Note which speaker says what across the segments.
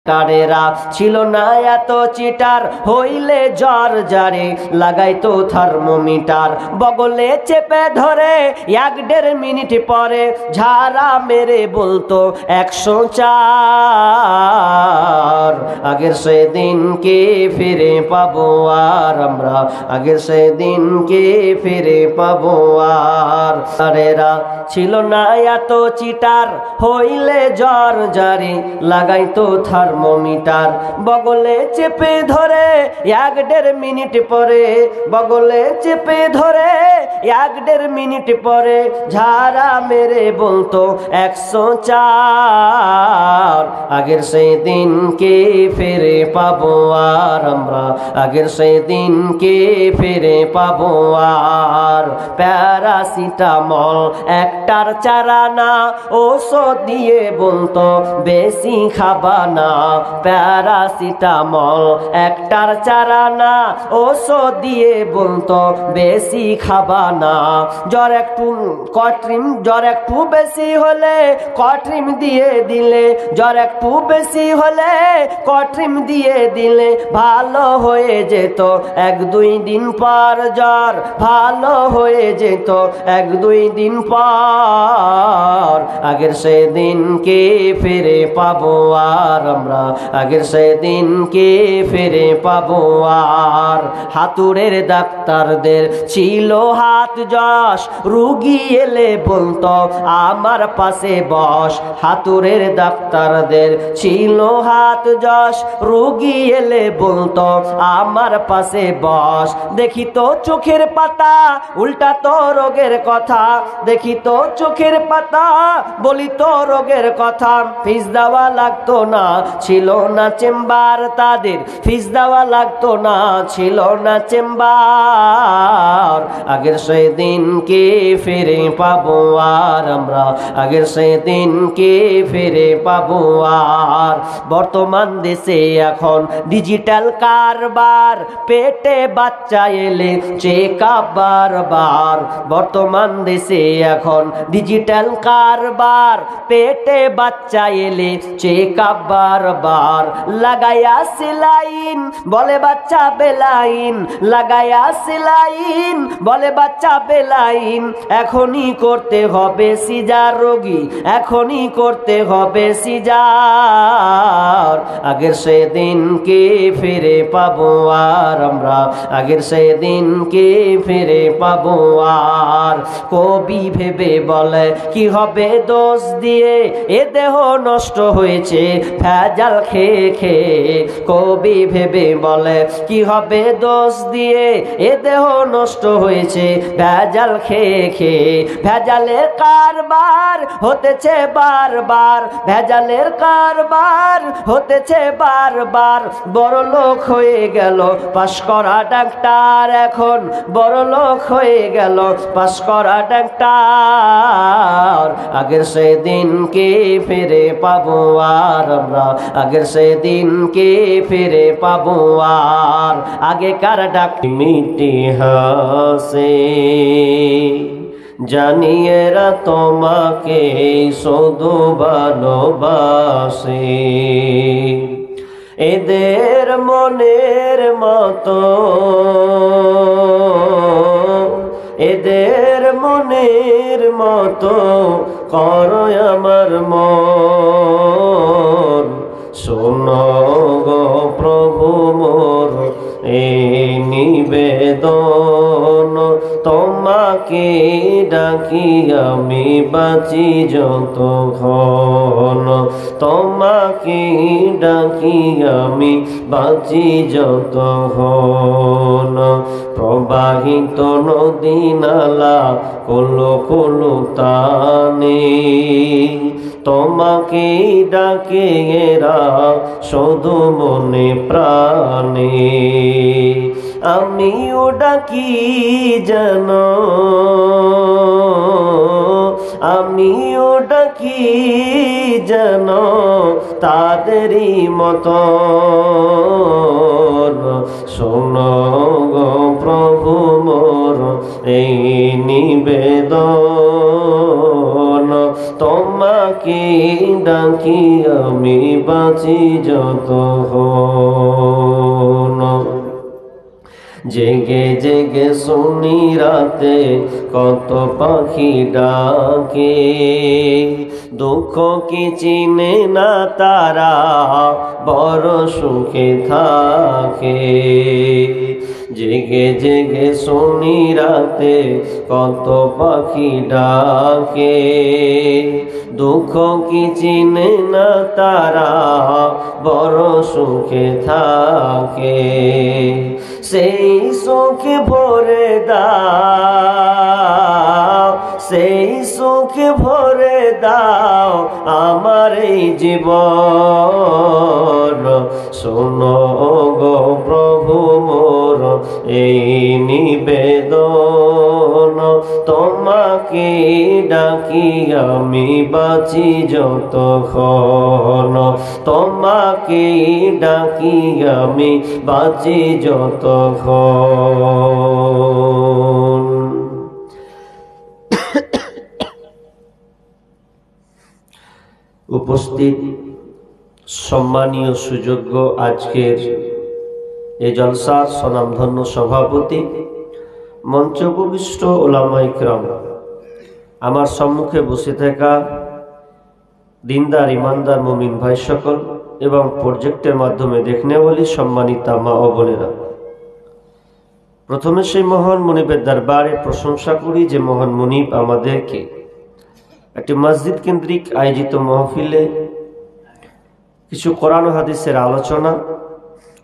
Speaker 1: ডাক্তারেরা ছিল না এত চিটার, হইলে জ্বর জারে লাগাইতো থার্মোমিটার, বগলে চেপে ধরে 1-1.5 মিনিট পরে ঝাড়া মেরে বলতো 104। আগের সেদিনকে ফিরে পাবো আর আমরা, আগের সেদিনকে ফিরে পাবো আর। ডাক্তারেরা ছিল না এত চিটার, হইলে জ্বর জারে লাগাইতো থার্মোমিটার, বগলে চেপে ধরে 1-1.5 মিনিট পরে, বগলে চেপে ধরে 1-1.5 মিনিট পরে ঝাড়া মেরে বলতো 104। আগের সেই দিনকে ফিরে পাবো আর আমরা, আগের সেই দিনকে ফিরে পাবো আর। প্যারাসিটামল একটার চারানা, ওষুধ দিয়ে বলতো বেশি খাবা না। প্যারাসিটামল একটার চারানা, ওষুধ দিয়ে বলতো বেশি খাবা না। জ্বর একটু কট্রিম, জ্বর একটু বেশি হলে কট্রিম দিয়ে দিলে, জ্বর একটু বেশি হলে কট্রিম দিয়ে দিলে ভালো হয়ে যেত 1-2 দিন পর। জ্বর ভালো হয়ে যেত 1-2 দিন পর। আগের সেদিনকে ফিরে পাবো আর আমরা, আগের সেদিনকে ফিরে পাবো আর। হাতুড়ের ডাক্তারদের ছিল হাত যশ, রুগী এলে বলতো আমার পাশে বস। হাতুড়ের ডাক্তারদের ছিল হাত যশ, রুগী এলে বলতো আমার পাশে বস। দেখি তো চোখের পাতা উল্টা তো রোগের কথা, দেখি তো চোখের পাতা বলি তো রোগের কথা। ফিস দেওয়া লাগতো না, ছিল না চেম্বার তাদের, ফিস দেওয়া লাগতো না, ছিল না চেম্বার। আগের সেদিনকে ফিরে পাবো আর আমরা, আগের সেদিনকে ফিরে পাবো আর। বর্তমান দেশে এখন ডিজিটাল কারবার, পেটে বাচ্চা এলে চেকআপ বারবার। বর্তমান দেশে এখন ডিজিটাল কারবার, পেটে বাচ্চা এলে চেকআপ বারবার। লাগায়া সেলাইন বলে বাচ্চা বেলাইন, লাগায়া সেলাইন বলে বাচ্চা বেলাইন। এখনই করতে হবে সিজার রোগী, এখনই করতে হবে সিজার। আগের সেদিনকে ফিরে পাবো আর আমরা, আগের সেদিনকে ফিরে পাবো আর। কবি ভেবে বলে কি হবে দোষ দিয়ে, এ দেহ নষ্ট হয়েছে ভেজাল খেয়ে খেয়ে। কবি ভেবে বলে কি হবে দোষ দিয়ে, এ দেহ নষ্ট হয়েছে ভেজাল খেয়ে খেয়ে। ভেজালের কারবার হতেছে বারবার, ভেজালের কারবার হতেছে বারবার। বড় লোক হয়ে গেল পাশ করা ডাক্তার, এখন বড় লোক হয়ে গেল পাশ করা ডাক্তার। আগের সেদিনকে ফিরে পাবো আর আমরা, আগের সেদিনকে ফিরে পাবো আর। আগেকার ডাক্তার ইতিহাসে জানিয়েরা তোমাকে শুধু ভালোবাসে। এদের মনের মতো, এদের মনের মতো করো আমার মন। শোনো গো প্রভু মোর এই নিবেদন, তোমাকে ডাকি আমি বাঁচি যতক্ষণ, তোমাকে ডাকি আমি বাঁচি যতক্ষণ। প্রবাহিত নদী নালা কলো কলো তানে, তোমাকে ডাকে এরা শুধু মনে প্রাণে। আমিও ডাকি যেন, আমিও ডাকি যেন তাদেরই মতো। শোনো গো প্রভু মোর এই নিবেদন, তোমাকে তোমাকে ডাকি আমি বাঁচি যতক্ষণ। জেগে জেগে শুনি রাতে কত পাখি ডাকে, দুঃখ কি চিনে না তারা বড় সুখে থাকে। জেগে জেগে শুনি রাতে কত পাখি ডাকে, দুঃখ কি চিনে না তারা বড় সুখে থাকে। সেই সুখে ভরে দাও, সেই সুখে ভরে দাও আমার এই জীবন। শোনো গো প্রভু মোর এই নিবেদন, তোমাকে ডাকি আমি বাঁচি যতক্ষণ। তোমাকে ডাকি আমি বাঁচি যতক্ষণ। উপস্থিত সম্মানীয় সুযোগ্য আজকের এই জলসার স্বনামধন্য সভাপতি, মঞ্চ উপবিষ্ট উলামায়ে কিরাম, আমার সম্মুখে বসে থাকা দিনদার ইমানদার মুমিন ভাই সকল এবং প্রজেক্টের মাধ্যমে দেখনে বলি সম্মানিতা মা ও বোনেরা, প্রথমে সেই মহান মুনিবের দরবারে প্রশংসা করি যে মহান মুনিব আমাদেরকে একটি মসজিদ কেন্দ্রিক আয়োজিত মাহফিলে কিছু কোরআন ও হাদিসের আলোচনা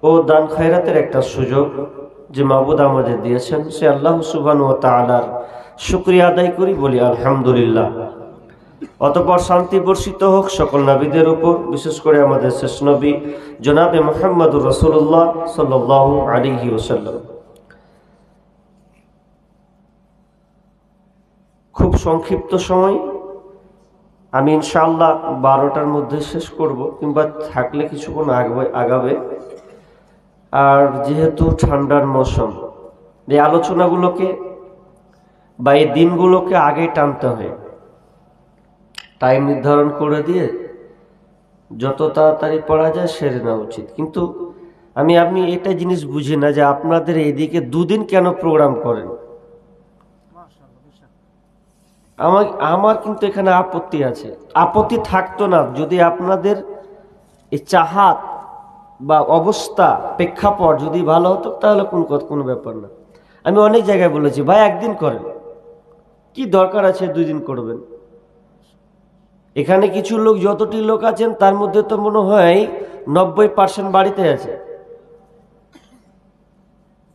Speaker 1: ও দান খয়রাতের একটা সুযোগ যে মাবুদ আমাদের দিয়েছেন, সে আল্লাহ সুবহানাহু ওয়া তাআলার শুকরিয়া আদায় করি, বলি আলহামদুলিল্লাহ। অতঃপর শান্তি বর্ষিত হোক সকল নবীদের উপর, বিশেষ করে আমাদের শেষ নবী জনাবে মুহাম্মদুর রাসূলুল্লাহ সাল্লাল্লাহু আলাইহি ওয়াসাল্লাম। খুব সংক্ষিপ্ত সময়, আমি ইনশাআল্লাহ 12টার মধ্যে শেষ করব, কিংবা থাকলে কিছুক্ষণ আগাবে। আর যেহেতু ঠান্ডার মৌসুম, এই আলোচনাগুলোকে বা এই দিনগুলোকে আগে টানতে হয়, টাইম নির্ধারণ করে দিয়ে যত তাড়াতাড়ি পড়া যায় সেরে নেওয়া উচিত। কিন্তু আপনি এটা জিনিস বুঝি না যে আপনাদের এইদিকে দুদিন কেন প্রোগ্রাম করেন। আমার কিন্তু এখানে আপত্তি আছে। আপত্তি থাকতো না যদি আপনাদের এই চাহাত বা অবস্থা প্রেক্ষাপট যদি ভালো হতো, তাহলে কোনো ব্যাপার না। আমি অনেক জায়গায় বলেছি, ভাই একদিন করেন, কি দরকার আছে 2 দিন করবেন। এখানে কিছু লোক, যতটি লোক আছেন তার মধ্যে তো মনে হয় 90% বাড়িতে আছে,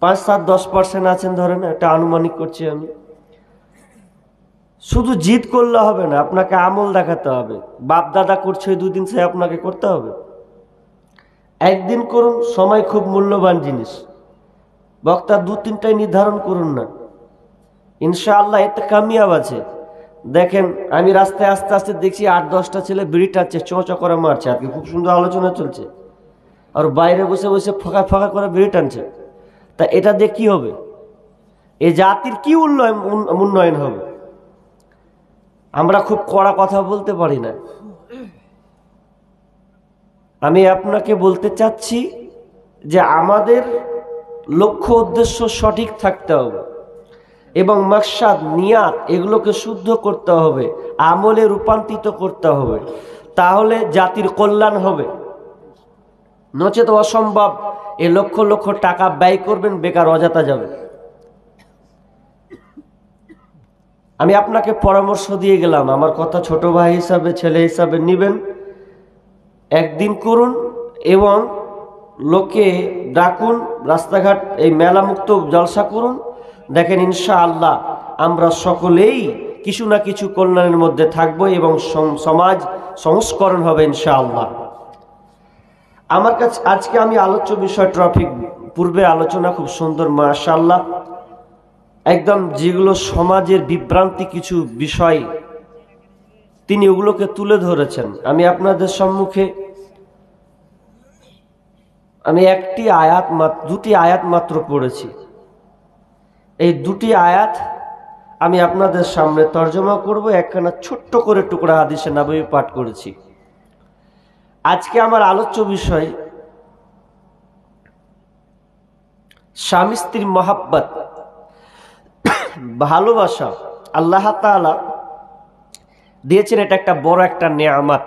Speaker 1: 5-7-10% আছেন ধরেন, একটা আনুমানিক করছি আমি। শুধু জিদ করলে হবে না, আপনাকে আমল দেখাতে হবে। বাপ দাদা করছে 2 দিন, সে আপনাকে করতে হবে। একদিন করুন, সময় খুব মূল্যবান জিনিস। বক্তা 2-3টাই নির্ধারণ করুন না, ইনশাআল্লাহ এতে কামিয়াব আছে। দেখেন, আমি রাস্তায় আস্তে আস্তে দেখছি 8-10টা ছেলে বিড়ি টাচ্ছে, চোঁচা করে মারছে। আজকে খুব সুন্দর আলোচনা চলছে, আর বাইরে বসে বসে ফাঁকা ফাঁকা করে বিড়ি টানছে। তা এটা দিয়ে কি হবে? এই জাতির কি উন্নয়ন হবে? আমরা খুব কড়া কথা বলতে পারি না। আমি আপনাকে বলতে চাচ্ছি যে আমাদের লক্ষ্য উদ্দেশ্য সঠিক থাকতে হবে এবং মাকসাদ নিয়াত এগুলোকে শুদ্ধ করতে হবে, আমলে রূপান্তরিত করতে হবে, তাহলে জাতির কল্যাণ হবে। নচেত অসম্ভব। এ লক্ষ লক্ষ টাকা ব্যয় করবেন, বেকার অযথা যাবে। আমি আপনাকে পরামর্শ দিয়ে গেলাম, আমার কথা ছোট ভাই হিসাবে, ছেলে হিসাবে নিবেন। একদিন করুন এবং লোকে ডাকুন, রাস্তাঘাট এই মেলামুক্ত জলসা করুন। দেখেন ইনশাআল্লাহ আমরা সকলেই কিছু না কিছু কল্যাণের মধ্যে থাকবো এবং সমাজ সংস্করণ হবে ইনশাআল্লাহ। আমার কাছে আজকে আমি আলোচ্য বিষয় ট্রাফিক, পূর্বে আলোচনা খুব সুন্দর মাশাআল্লাহ, একদম যেগুলো সমাজের বিভ্রান্তি কিছু বিষয় তিনি ওগুলোকে তুলে ধরেছেন। আমি আপনাদের সম্মুখে দুটি আয়াত মাত্র পড়েছি। এই দুটি আয়াত আমি আপনাদের সামনে তর্জমা করব। একখানা ছোট্ট করে টুকরা হাদিসে নববী পাঠ করেছি। আজকে আমার আলোচ্য বিষয় স্বামী স্ত্রীর মহাব্বত, ভালোবাসা। আল্লাহ তাআলা দিয়েছেন, এটা একটা বড় একটা নেয়ামত।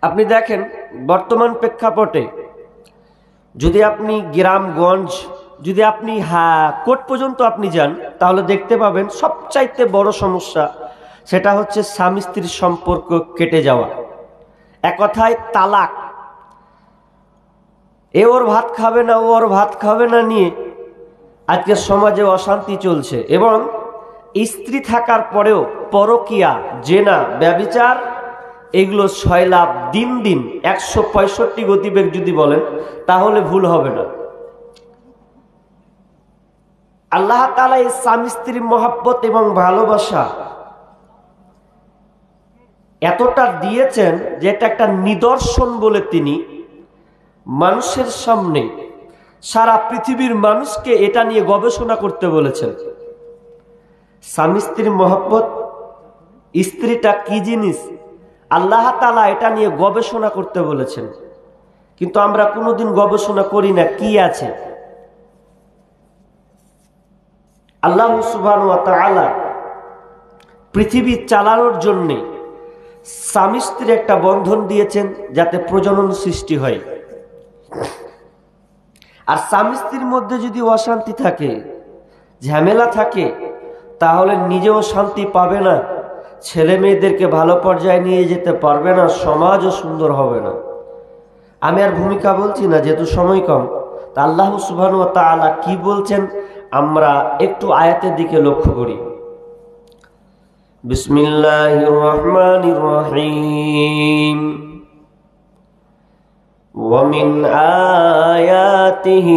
Speaker 1: আপনি দেখেন বর্তমান প্রেক্ষাপটে যদি আপনি গ্রামগঞ্জ, যদি আপনি কোর্ট পর্যন্ত আপনি যান, তাহলে দেখতে পাবেন সবচাইতে বড় সমস্যা সেটা হচ্ছে স্বামী স্ত্রীর সম্পর্ক কেটে যাওয়া। এক কথায় তালাক। এ ওর ভাত খাবে না, ও ওর ভাত খাবে না নিয়ে আজকে সমাজে অশান্তি চলছে। এবং স্ত্রী থাকার পরেও পরকিয়া, জেনা, ব্যভিচার, এগুলো সয়লাভ দিন দিন 165 গতিবেগ যদি বলেন তাহলে ভুল হবে না। আল্লাহ তাআলা এই স্বামী স্ত্রীর মহব্বত এবং ভালোবাসা এতটা দিয়েছেন যে এটা একটা নিদর্শন বলে তিনি মানুষের সামনে, সারা পৃথিবীর মানুষকে এটা নিয়ে গবেষণা করতে বলেছেন। স্বামী স্ত্রীর মহব্বত, স্ত্রীটা কি জিনিস, আল্লাহ তাআলা এটা নিয়ে গবেষণা করতে বলেছেন। কিন্তু আমরা কোনোদিন গবেষণা করি না কি আছে। আল্লাহ সুবহানাহু ওয়া তাআলা পৃথিবী চালানোর জন্য স্বামী স্ত্রীর একটা বন্ধন দিয়েছেন যাতে প্রজনন সৃষ্টি হয়। আর স্বামী স্ত্রীর মধ্যে যদি অশান্তি থাকে, ঝামেলা থাকে, তাহলে নিজেও শান্তি পাবে না, ছেলে মেয়েদেরকে ভালো পর্যায়ে নিয়ে যেতে পারবে না, সমাজও সুন্দর হবে না। আমি আর ভূমিকা বলছি না, যেহেতু সময় কম। তা আল্লাহ সুবহানাহু ওয়া তাআলা কি বলছেন আমরা একটু আয়াতের দিকে লক্ষ্য করি। বিসমিল্লাহির রহমানির রহিম। وَمِنْ آيَاتِهِ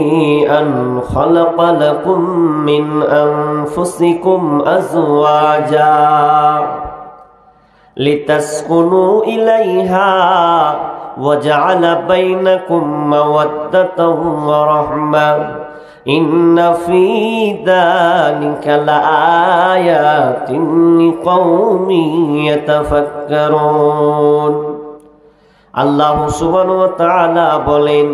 Speaker 1: أَنْ خَلَقَ لَكُم مِّنْ أَنفُسِكُمْ أَزْوَاجًا لِتَسْكُنُوا إِلَيْهَا وَجَعَلَ بَيْنَكُم مَّوَدَّةً وَرَحْمَةً إِنَّ فِي ذَلِكَ لَآيَاتٍ لِقَوْمٍ يَتَفَكَّرُونَ। আল্লাহ সুবহানাহু ওয়া তাআলা বলেন,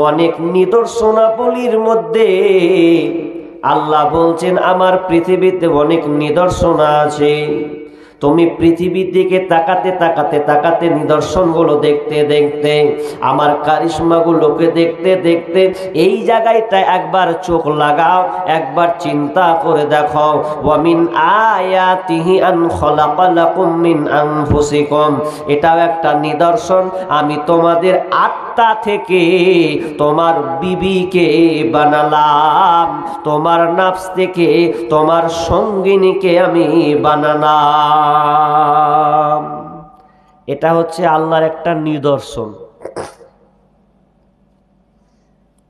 Speaker 1: অনেক নিদর্শনাবলীর মধ্যে আল্লাহ বলছেন আমার পৃথিবীতে অনেক নিদর্শন আছে। তুমি পৃথিবীর দিকে তাকাতে তাকাতে তাকাতে, নিদর্শনগুলো দেখতে দেখতে, আমার কারিশমাগুলোকে দেখতে দেখতে এই জায়গাটায় একবার চোখ লাগাও, একবার চিন্তা করে দেখো। ওয়া মিন আয়াতিহি আন খালাকা লাকুম মিন আনফুসিকুম, এটাও একটা নিদর্শন। আমি তোমাদের আত্মা থেকে তোমার বিবিকে বানালাম, তোমার নফস থেকে তোমার সঙ্গিনীকে আমি বানালাম। এটা হচ্ছে আল্লাহর একটা নিদর্শন।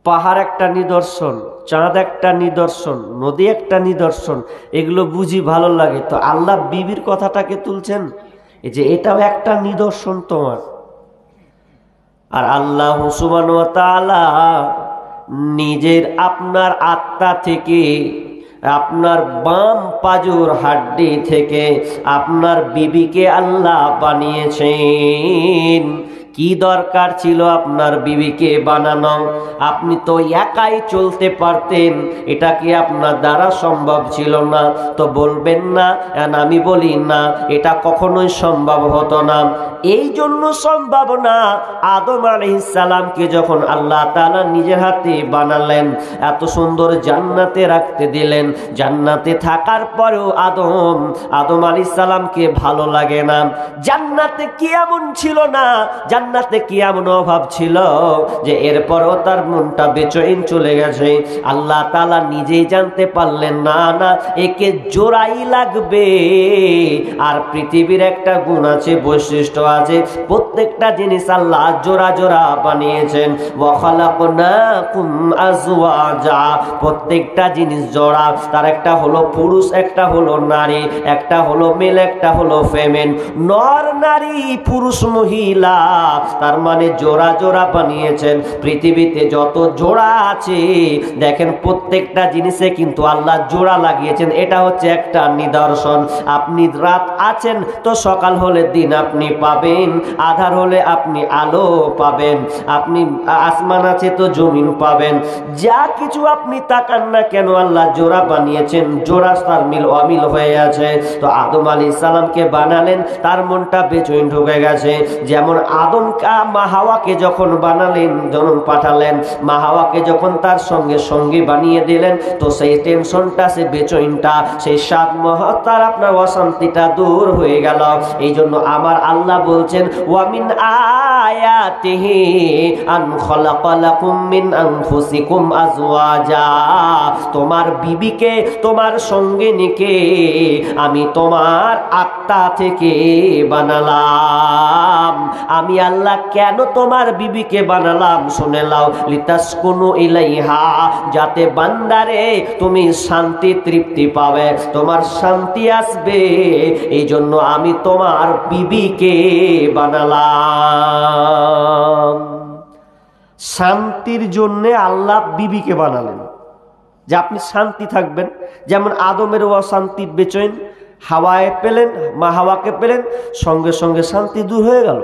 Speaker 1: পাহাড় একটা নিদর্শন, চাঁদ একটা নিদর্শন, নদী একটা নিদর্শন, এগুলো বুঝি ভালো লাগে। তো আল্লাহ বিবির কথাটাকে তুলছেন, এই যে এটাও একটা নিদর্শন তোমার। আর আল্লাহ সুবহানাহু ওয়া তাআলা নিজের আপনার আত্মা থেকে, আপনার বাম পাজর হাড্ডি থেকে আপনার বিবিকে আল্লাহ বানিয়েছেন। কি দরকার ছিল আপনার বিবিকে বানানো? আপনি তো একাই চলতে পারতেন, এটা কি আপনার দ্বারা সম্ভব ছিল না? তো বলবেন না, আমি বলি না, এটা কখনোই সম্ভব হতো না। এই জন্য সম্ভব না, আদম আলাইহিস সালামকে যখন আল্লাহ তাআলা নিজের হাতে বানালেন, এত সুন্দর জান্নাতে রাখতে দিলেন, জান্নাতে থাকার পরেও আদম আলাইহিস সালামকে ভালো লাগে না। জান্নাতে কি এমন ছিল না, জান্নাতে কি এমন অভাব ছিল যে এরপরও তার মনটা বেচৈন চলে গেছে? আল্লাহ তাআলা নিজেই জানতে পারলেন না, না একে জোড়াই লাগবে। আর পৃথিবীর একটা গুণ আছে, বৈশিষ্ট্য আছে, প্রত্যেকটা জিনিস আল্লাহ জোড়া জোড়া বানিয়েছেন। ওয়া খালাকনাকুম আজওয়াজা, প্রত্যেকটা জিনিস জোড়া। তার একটা হলো পুরুষ, একটা হলো নারী, একটা হলো মেল, একটা হলো ফেমেন। নর নারী, পুরুষ মহিলা তার মানে জোড়া জোড়া বানিয়েছেন। পৃথিবীতে যত জোড়া আছে দেখেন প্রত্যেকটা জিনিসে কিন্তু আল্লাহ জোড়া লাগিয়েছেন। এটা হচ্ছে একটা নিদর্শন। আপনি রাত আছেন তো সকাল হলে দিন আপনি পাবেন, আধার হলে আপনি আলো পাবেন, আপনি আসমান আছে তো জমিন পাবেন। যা কিছু আপনি তাকান না কেন আল্লাহ জোড়া বানিয়েছেন, জোড়া তার মিল অমিল হয়ে আছে। তো আদম আলাইহিস সালামকে বানালেন, তার মনটা বেচৈন ঢুকে গেছে। যেমন আদম মা হাওয়াকে যখন বানালেন, যখন পাঠালেন, মা হাওয়াকে যখন তার সঙ্গে সঙ্গী বানিয়ে দিলেন, তো সেই টেনশনটা, সে বেচৈনটা, সেই সাত মহত্তার আপনার অশান্তিটা দূর হয়ে গেল। এই জন্য আমার আল্লাহ বলছেন, ওয়ামিন আয়াতিহি আন খালাকা লাকুম মিন আনফুসিকুম আজওয়াজা, তোমার বিবিকে, তোমার সঙ্গিনীকে আমি তোমার আত্মা থেকে বানালাম। আমি আল্লাহ কেন তোমার বিবিকে বানালাম শুনে নাও, লিতাসকুনু ইলাইহা, যাতে বান্দারে তুমি শান্তি তৃপ্তি পাবে, তোমার শান্তি আসবে, এই জন্য আমি তোমার বিবিকে বানালাম। শান্তির জন্য আল্লাহ বিবিকে বানালেন যে আপনি শান্তি থাকবেন। যেমন আদমের অশান্তি বেচৈন, হাওয়ায় পেলেন, মা হাওয়াকে পেলেন, সঙ্গে সঙ্গে শান্তি দূর হয়ে গেল।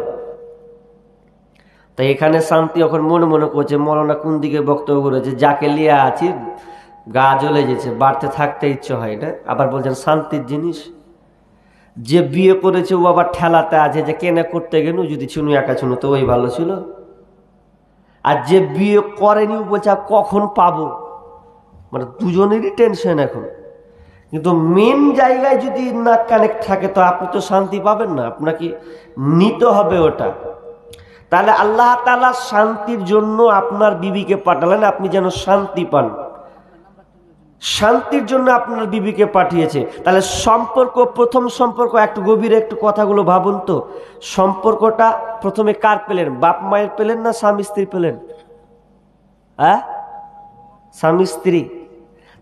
Speaker 1: তাই এখানে শান্তি এখন মনে মনে করছে, মৌলানা কোন দিকে বক্তব্য করেছে, যাকে লিয়ে আছি গা জ্বলে যেছে, বাড়তে থাকতে ইচ্ছে হয় না। আবার বলছেন শান্তির জিনিস। যে বিয়ে করেছে ও আবার ঠেলাতে আছে যে কেনা করতে গেল, যদি চুনু একা চুনু তো ওই ভালো ছিল। আর যে বিয়ে করেনি ও বলছে কখন পাবো, মানে দুজনেরই টেনশন এখন। কিন্তু মেন জায়গায় যদি না কানেক্ট থাকে তো আপনি তো শান্তি পাবেন না, আপনাকে নিতে হবে ওটা। তাহলে আল্লাহ তাআলা শান্তির জন্য আপনার বিবিকে পাঠালেন, আপনি যেন শান্তি পান। শান্তির জন্য আপনার বিবিকে পাঠিয়েছে। তাহলে সম্পর্ক, প্রথম সম্পর্ক, একটু গভীরে একটু কথাগুলো ভাবুন তো। সম্পর্কটা প্রথমে কার পেলেন? বাপ মায়ের পেলেন না স্বামী স্ত্রী পেলেন? স্বামী স্ত্রী।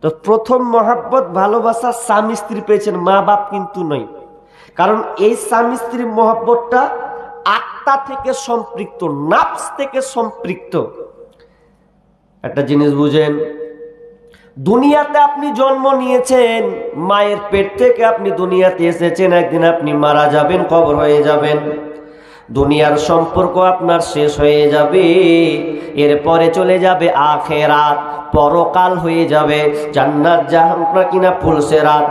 Speaker 1: তো প্রথম মহাব্বত ভালোবাসা স্বামী স্ত্রী পেয়েছেন, মা বাপ কিন্তু নয়। কারণ এই স্বামী স্ত্রীর মহাব্বতটা আত্মা থেকে সম্পৃক্ত, নাফস থেকে সম্পৃক্ত। একটা জিনিস বুঝেন, দুনিয়াতে আপনি জন্ম নিয়েছেন, মায়ের পেট থেকে আপনি দুনিয়াতে এসেছেন, একদিন আপনি মারা যাবেন, কবর হয়ে যাবেন। দুনিয়ার সম্পর্ক আপনার শেষ হয়ে যাবে, এরপরে চলে যাবে আখেরাত, পরকাল হয়ে যাবে। জান্নাত জাহান্নাম কিনা ফুলসেরাত,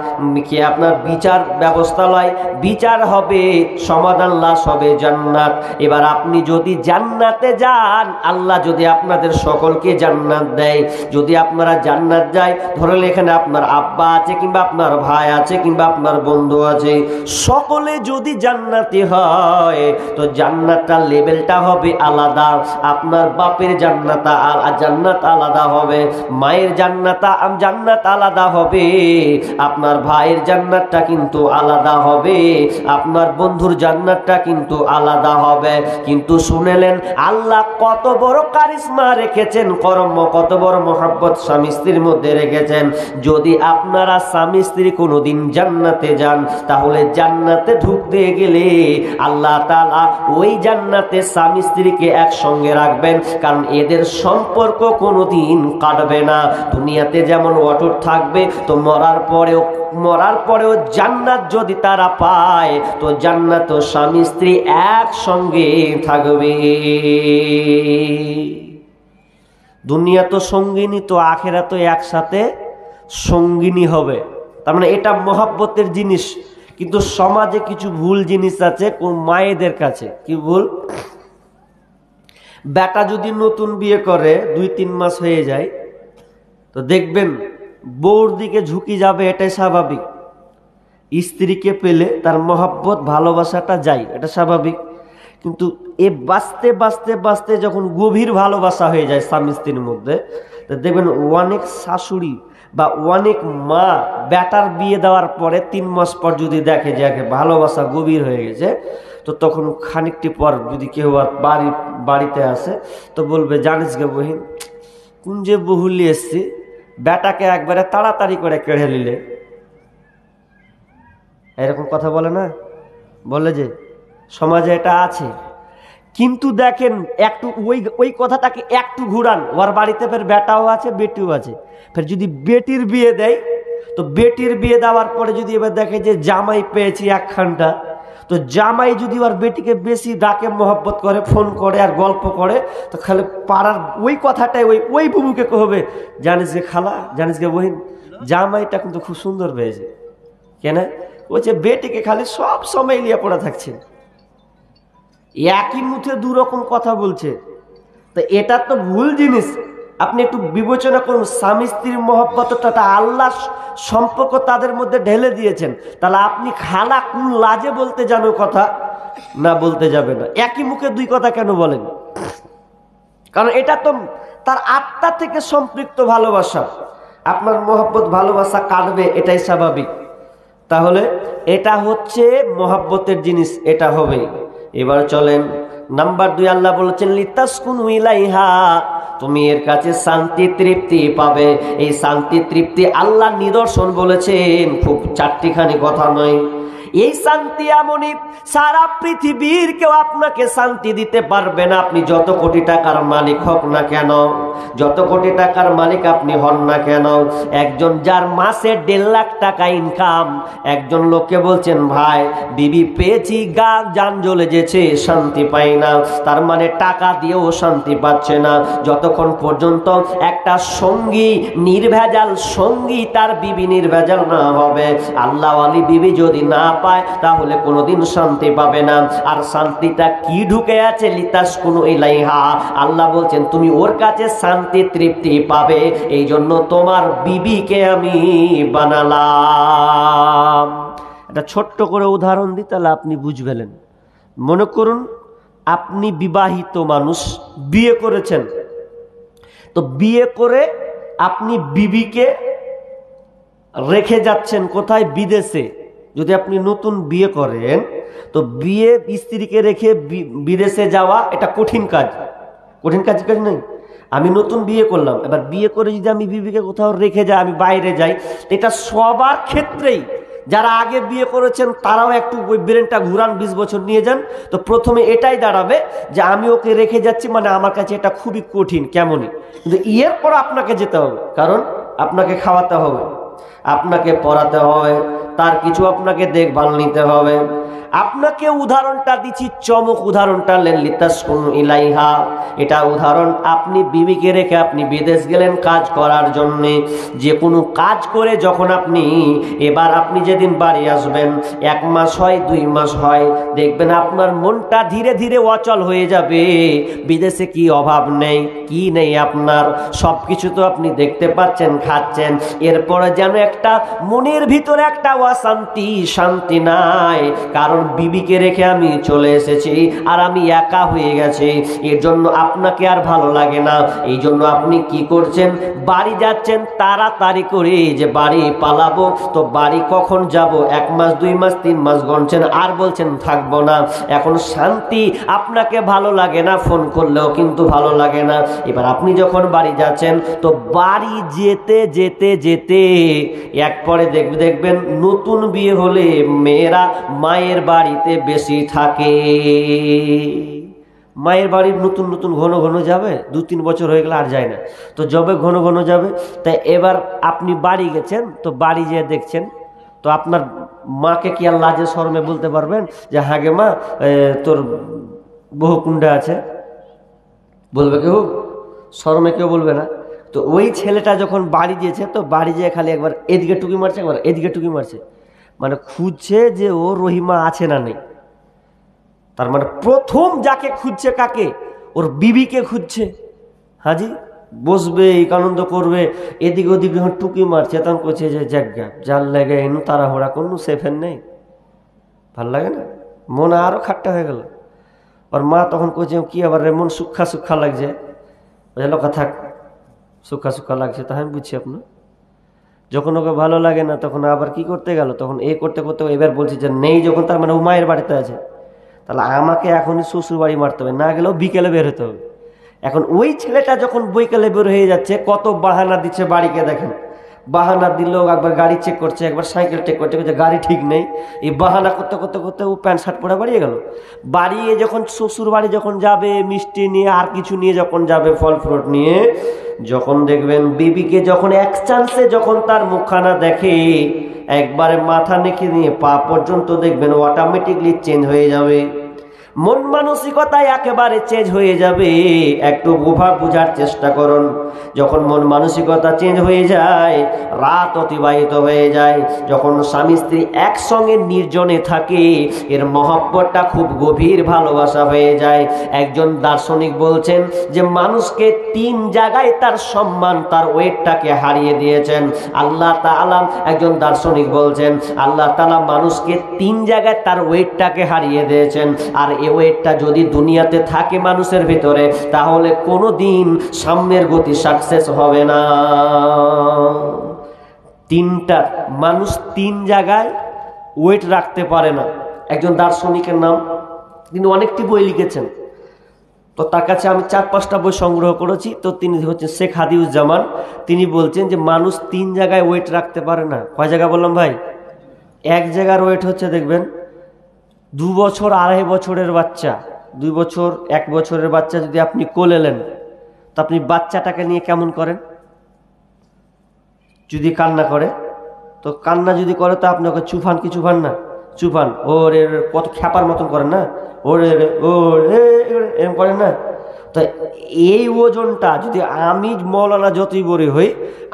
Speaker 1: কি আপনার বিচার ব্যবস্থালয়, বিচার হবে, সমাধান লাশ হবে জান্নাত। এবার আপনি যদি জান্নাতে যান, আল্লাহ যদি আপনাদের সকলকে জান্নাত দেয়, যদি আপনারা জান্নাত যায়, ধরলে এখানে আপনার আব্বা আছে, কিংবা আপনার ভাই আছে, কিংবা আপনার বন্ধু আছে, সকলে যদি জান্নাতি হয়, তো জান্নাতটার লেভেলটা হবে আলাদা। আপনার বাপের জান্নাত আলাদা হবে, মায়ের জান্নাত আলাদা হবে, আপনার ভাইয়ের জান্নাতটা কিন্তু আলাদা হবে, আপনার বন্ধুর জান্নাতটা কিন্তু আলাদা হবে। কিন্তু শুনেলেন আল্লাহ কত বড় কারিশমা রেখেছেন, কর্ম কত বড় মহব্বত স্বামী স্ত্রীর মধ্যে রেখেছেন। যদি আপনারা স্বামী স্ত্রী কোনোদিন জান্নাতে যান, তাহলে জান্নাতে ঢুকতে গেলে আল্লাহ তাআলা ওই জান্নাতে স্বামী স্ত্রীকে একসঙ্গে রাখবেন, কারণ এদের সম্পর্ক কোনোদিন কাটবে না। দুনিয়াতে যেমন অটুট থাকবে, তো মরার পরেও জান্নাত যদি তারা পায়, তো জান্নাত ও স্বামী স্ত্রী একসঙ্গে থাকবে। দুনিয়া তো সঙ্গিনী, তো আখেরা তো একসাথে সঙ্গিনী হবে। তার মানে এটা মহব্বতের জিনিস। কিন্তু সমাজে কিছু ভুল জিনিস আছে কোন মায়েদের কাছে। কি ভুল? বেটা যদি নতুন বিয়ে করে 2-3 মাস হয়ে যায়, তো দেখবেন বউর দিকে ঝুঁকি যাবে, এটাই স্বাভাবিক। স্ত্রীকে পেলে তার মহব্বত ভালোবাসাটা যায়, এটা স্বাভাবিক। কিন্তু এ বাঁচতে বাঁচতে বাঁচতে যখন গভীর ভালোবাসা হয়ে যায় স্বামী স্ত্রীর মধ্যে, তো দেখবেন অনেক শাশুড়ি বা অনেক মা বেটার বিয়ে দেওয়ার পরে 3 মাস পর যদি দেখে যে ভালোবাসা গভীর হয়ে গেছে, তো তখন খানিকটি পর যদি কেউ আর বাড়িতে আসে, তো বলবে, জানিস গে বহিন, কোন যে বহুলি এসছি, বেটাকে একবারে তাড়াতাড়ি করে কেড়ে নিলে। এরকম কথা বলে না, বলে যে সমাজে এটা আছে। কিন্তু দেখেন একটু ওই কথাটাকে একটু ঘুরান, ওর বাড়িতে ফের বেটাও আছে বেটিও আছে, ফের যদি বেটির বিয়ে দেয় তো বেটির বিয়ে দেওয়ার পরে যদি এবার দেখে যে জামাই পেয়েছি একখানটা, তো জামাই যদি ওর বেটিকে বেশি ডাকে মহব্বত করে ফোন করে আর গল্প করে, তো খালি পাড়ার ওই কথাটাই ওই বুবুকে কহবে, জানিস গে খালা, জানিস গে বহিন, জামাইটা কিন্তু খুব সুন্দর পেয়েছে। কেন? বলছে বেটিকে খালি সব সময় লিয়ে পড়া থাকছে, একই মুঠে দু রকম কথা বলছে। তো এটা তো ভুল জিনিস। আপনি একটু বিবেচনা করুন, স্বামী স্ত্রীর মহব্বতটা আল্লাহ সম্পর্ক তাদের মধ্যে ঢেলে দিয়েছেন, তাহলে আপনি খালা কোন লাজে বলতে জানো কথা না বলতে যাবে না, একই মুখে দুই কথা কেন বলেন? কারণ এটা তো তার আত্মা থেকে সম্পৃক্ত ভালোবাসা, আপনার মহব্বত ভালোবাসা কাটবে, এটাই স্বাভাবিক। তাহলে এটা হচ্ছে মহব্বতের জিনিস, এটা হবে। এবার চলেন নাম্বার 2, আল্লাহ বলেছেন লিতাসকুনু ইলাইহা, তুমি এর কাছে শান্তি তৃপ্তি পাবে। এই শান্তি তৃপ্তি আল্লাহ নিদর্শন বলেছেন, খুব চারটিখানি কথা নয়। এই শান্তি এমনই, সারা পৃথিবীর কেউ আপনাকে শান্তি দিতে পারবে না, আপনি যত কোটি টাকার মালিক হোক না কেন, যত কোটি টাকার মালিক আপনি হন না কেন। একজন যার মাসে 1.5 লাখ টাকা ইনকাম, একজন লোককে বলছেন ভাই বিবি পেয়েছি, গা জান জ্বলে যেছে, শান্তি পাই না, তার মানে টাকা দিয়েও শান্তি পাচ্ছে না। যতক্ষণ পর্যন্ত একটা সঙ্গী নির্ভেজাল সঙ্গী তার বিবি নির্ভেজাল না হবে, আল্লাহ ওয়ালি বিবি যদি না পায় তাহলে কোনোদিন শান্তি পাবে না। আর শান্তিটা কি ঢুকে আছে? লিতাসকুনু ইলাইহা, আল্লাহ বলছেন তুমি ওর কাছে শান্তি তৃপ্তি পাবে, এই জন্য তোমার বিবিকে আমি বানালাম। এটা ছোট্ট করে উদাহরণ দিই, তাহলে আপনি বুঝবেন। মনে করুন আপনি বিবাহিত মানুষ, বিয়ে করেছেন, তো বিয়ে করে আপনি বিবিকে রেখে যাচ্ছেন কোথায়? বিদেশে। যদি আপনি নতুন বিয়ে করেন তো বিয়ে স্ত্রীকে রেখে বিদেশে যাওয়া এটা কঠিন কাজ, কঠিন কাজ নেই। আমি নতুন বিয়ে করলাম, এবার বিয়ে করে যদি আমি বিবিকে কোথাও রেখে যাই, আমি বাইরে যাই, এটা সবার ক্ষেত্রেই, যারা আগে বিয়ে করেছেন তারাও একটু ওই ব্রেনটা ঘুরান, 20 বছর নিয়ে যান, তো প্রথমে এটাই দাঁড়াবে যে আমি ওকে রেখে যাচ্ছি, মানে আমার কাছে এটা খুবই কঠিন কেমনই। কিন্তু এর পর আপনাকে যেতে হবে, কারণ আপনাকে খাওয়াতে হবে, আপনাকে পড়াতে হবে, তার কিছু আপনাকে দেখভাল নিতে হবে। আপনাকে উদাহরণটা দিচ্ছি, চমক উদাহরণটা লেন, লিতাসকুনু ইলাইহা, এটা উদাহরণ। আপনি বিবিকে রেখে আপনি বিদেশ গেলেন কাজ করার জন্য, যে কোনো কাজ করে যখন আপনি যেদিন বাড়ি আসবেন, 1 মাস হয় 2 মাস হয়, দেখবেন আপনার মনটা ধীরে ধীরে অচল হয়ে যাবে। বিদেশে কি অভাব নেই, কি নেই আপনার, সব কিছু তো আপনি দেখতে পাচ্ছেন, খাচ্ছেন, এরপরে যেন একটা মনের ভিতরে একটা অশান্তি, শান্তি নাই, কারণ বিবিকে রেখে আমি চলে এসেছি আর আমি একা হয়ে গেছি, এর জন্য আপনাকে আর ভালো লাগে না। এই জন্য আপনি কি করছেন? বাড়ি যাচ্ছেন তাড়াতাড়ি করে, যে বাড়ি পালাবো, তো বাড়ি কখন যাব? 1 মাস 2 মাস 3 মাস গণছেন, আর বলছেন থাকবো না। এখন শান্তি আপনাকে ভালো লাগে না, ফোন করলেও কিন্তু ভালো লাগে না। এবার আপনি যখন বাড়ি যাচ্ছেন, তো বাড়ি যেতে যেতে যেতে এক পরে দেখবেন নতুন বিয়ে হলে মেয়েরা মায়ের বাড়িতে বেশি থাকে, মায়ের বাড়ির নতুন নতুন ঘন ঘন যাবে, 2-3 বছর হয়ে গেলে আর যায় না, তো যবে ঘন ঘন যাবে। তাই এবার আপনি বাড়ি গেছেন, তো বাড়ি যেয়ে দেখছেন, তো আপনার মাকে কি আর লাজে শরমে বলতে পারবেন যে হ্যাঁ গে মা তোর বহু কুণ্ডা আছে? বলবে কেউ? শরমে কেউ বলবে না। তো ওই ছেলেটা যখন বাড়ি গিয়েছে, তো বাড়ি যেয়ে খালি একবার এদিকে টুকি মারছে, একবার এদিকে টুকি মারছে, মানে খুঁজছে যে ও রহিমা আছে না নেই। তার মানে প্রথম যাকে খুঁজছে কাকে? ওর বিবিকে খুঁজছে। হাজি বসবে, আনন্দ করবে, এদিকে ওদিকে যখন টুকি মারছে, তখন করছে যে জায়গা জাল লাগে এনু তাড়াহুড়া কোনো সেফেন নেই, ভাল লাগে না, মন আরো খাট্টা হয়ে গেল। ওর মা তখন করছে কি আবার রে, মন সুক্ষা সুক্ষা লাগছে, লোকা থাক, সুক্ষা সুক্ষা লাগছে। তাই আমি বুঝছি আপনার, যখন ওকে ভালো লাগে না তখন আবার কি করতে গেল, তখন করতে করতে এবার বলছে যে নেই যখন, তার মানে ও মায়ের বাড়িতে আছে, তাহলে আমাকে এখনই শ্বশুর বাড়ি মারতে হবে, না গেলেও বিকেলে বের হতে হবে। এখন ওই ছেলেটা যখন বৈকালে বের হয়ে যাচ্ছে, কত বাহানা দিচ্ছে বাড়িকে দেখেন, বাহানা দিল, একবার গাড়ি চেক করছে, একবার সাইকেল চেক করছে, গাড়ি ঠিক নেই। এই বাহানা করতে করতে করতে ও প্যান্ট শার্ট পরে বাড়িয়ে গেল। বাড়িয়ে যখন শ্বশুর বাড়ি যখন যাবে মিষ্টি নিয়ে আর কিছু নিয়ে যখন যাবে, ফল ফ্রুট নিয়ে, যখন দেখবেন বিবিকে যখন এক চান্সে যখন তার মুখখানা দেখে, একবারে মাথা নেকে নিয়ে পা পর্যন্ত দেখবেন অটোমেটিকলি চেঞ্জ হয়ে যাবে, মন মানসিকতায় একেবারে চেঞ্জ হয়ে যাবে। একটু বোঝার চেষ্টা করুন, যখন মন মানসিকতা চেঞ্জ হয়ে যায়, রাত অতিবাহিত হয়ে যায়, যখন স্বামী স্ত্রী একসঙ্গে নির্জনে থাকে, এর মহব্বতটা খুব গভীর ভালোবাসা হয়ে যায়। একজন দার্শনিক বলছেন যে মানুষকে 3 জায়গায় তার সম্মান, তার ওয়েটটাকে হারিয়ে দিয়েছেন আল্লাহ তাআলা। একজন দার্শনিক বলছেন আল্লাহ তাআলা মানুষকে 3 জায়গায় তার ওয়েটটাকে হারিয়ে দিয়েছেন। আর এই ওয়েটটা যদি দুনিয়াতে থাকে মানুষের ভিতরে, তাহলে কোনোদিন সামনের গতি সাকসেস হবে না। 3টা মানুষ 3 জায়গায় ওয়েট রাখতে পারে না। একজন দার্শনিকের নাম, তিনি অনেকটি বই লিখেছেন, তো তার কাছে আমি 4-5টা বই সংগ্রহ করেছি। তো তিনি হচ্ছেন শেখ হাদিউজ্জামান। তিনি বলছেন যে মানুষ 3 জায়গায় ওয়েট রাখতে পারে না। কয় জায়গা বললাম ভাই? এক জায়গার ওয়েট হচ্ছে দেখবেন 2 বছর 2.5 বছরের বাচ্চা, 2 বছর 1 বছরের বাচ্চা যদি আপনি কোলে নেন, তো আপনি বাচ্চাটাকে নিয়ে কেমন করেন? যদি কান্না করে, তো কান্না যদি করে তো আপনি ওকে চুফান কি চুফান না? চুফান। ওরে কত খ্যাপার মতন করেন না, ওরে ওরে এরকম করেন না? তো এই ওজনটা যদি আমি মৌলানা যতই বড় হই,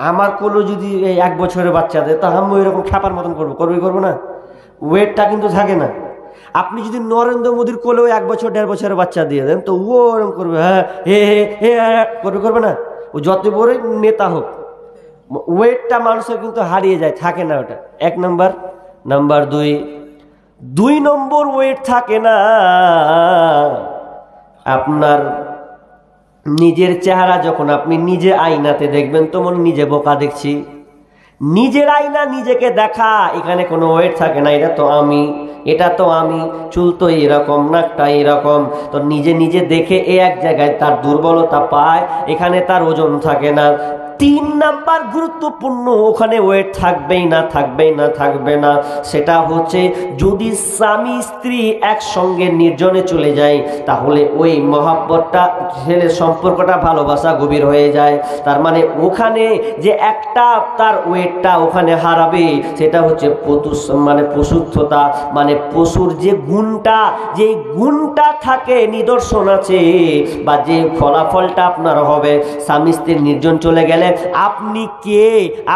Speaker 1: আমার কোলে যদি 1 বছরের বাচ্চা দেয়, তা আমি এরকম খ্যাপার মতন করবো না? ওয়েটটা কিন্তু থাকে না। আপনি যদি নরেন্দ্র মোদীর কোলেও 1 বছর 1.5 বছরের বাচ্চা দিয়ে দেন, তো ও ওরকম করবে, হ্যাঁ হে হে হে করবে না? ও যত বড় নেতা হোক, ওয়েটটা মানুষের কিন্তু হারিয়ে যায়, থাকে না ওটা। 1 নম্বর। নাম্বার 2 নম্বর ওয়েট থাকে না আপনার নিজের চেহারা। যখন আপনি নিজে আয়নাতে দেখবেন, তো মনে নিজে বোকা দেখছি, নিজের আয়না নিজেকে দেখা, এখানে কোনো ওয়েট থাকে না। এটা তো আমি, এটা তো আমি, চুল তো এরকম, নাকটা এরকম। তো নিজে নিজে দেখে এক জায়গায় তার দুর্বলতা পায়, এখানে তার ওজন থাকে না। 3 নাম্বার গুরুত্বপূর্ণ, ওখানে ওয়েট থাকবেই না, থাকবেই না, থাকবে না। সেটা হচ্ছে যদি স্বামী স্ত্রী একসঙ্গে নির্জনে চলে যায়, তাহলে ওই মহব্বতটা, ছেলের সম্পর্কটা, ভালোবাসা গভীর হয়ে যায়। তার মানে ওখানে যে একটা তার ওয়েটটা ওখানে হারাবে, সেটা হচ্ছে পশুত্বতা, মানে পশুর যে গুণটা, যে গুণটা থাকে, নিদর্শন আছে, বা যে ফলাফলটা আপনার হবে স্বামী স্ত্রীর নির্জন চলে গেলে। আপনি কে?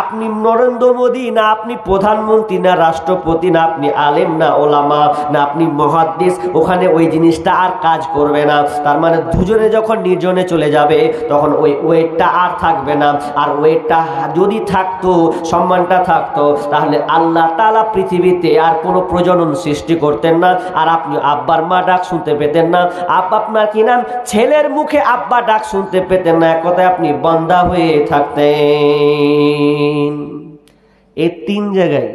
Speaker 1: আপনি নরেন্দ্র মোদী না, আপনি প্রধানমন্ত্রী না, রাষ্ট্রপতি না, আপনি আলেম না, ওলামা না, আপনি মুহাদ্দিস, ওখানে ওই জিনিসটা আর কাজ করবে না। তার মানে দুজনে যখন নির্জনে চলে যাবে, তখন ওই ওয়েটটা আর থাকবে না। আর ওয়েটটা যদি থাকতো, সম্মানটা থাকতো, তাহলে আল্লাহ তাআলা পৃথিবীতে আর কোনো প্রজনন সৃষ্টি করতেন না, আর আপনি আব্বার মা ডাক শুনতে পেতেন না। আপনার কি নাম? ছেলের মুখে আব্বা ডাক শুনতে পেতেন না। এক কথায় আপনি বান্দা হয়ে থাকতেন। এই 3 জায়গায়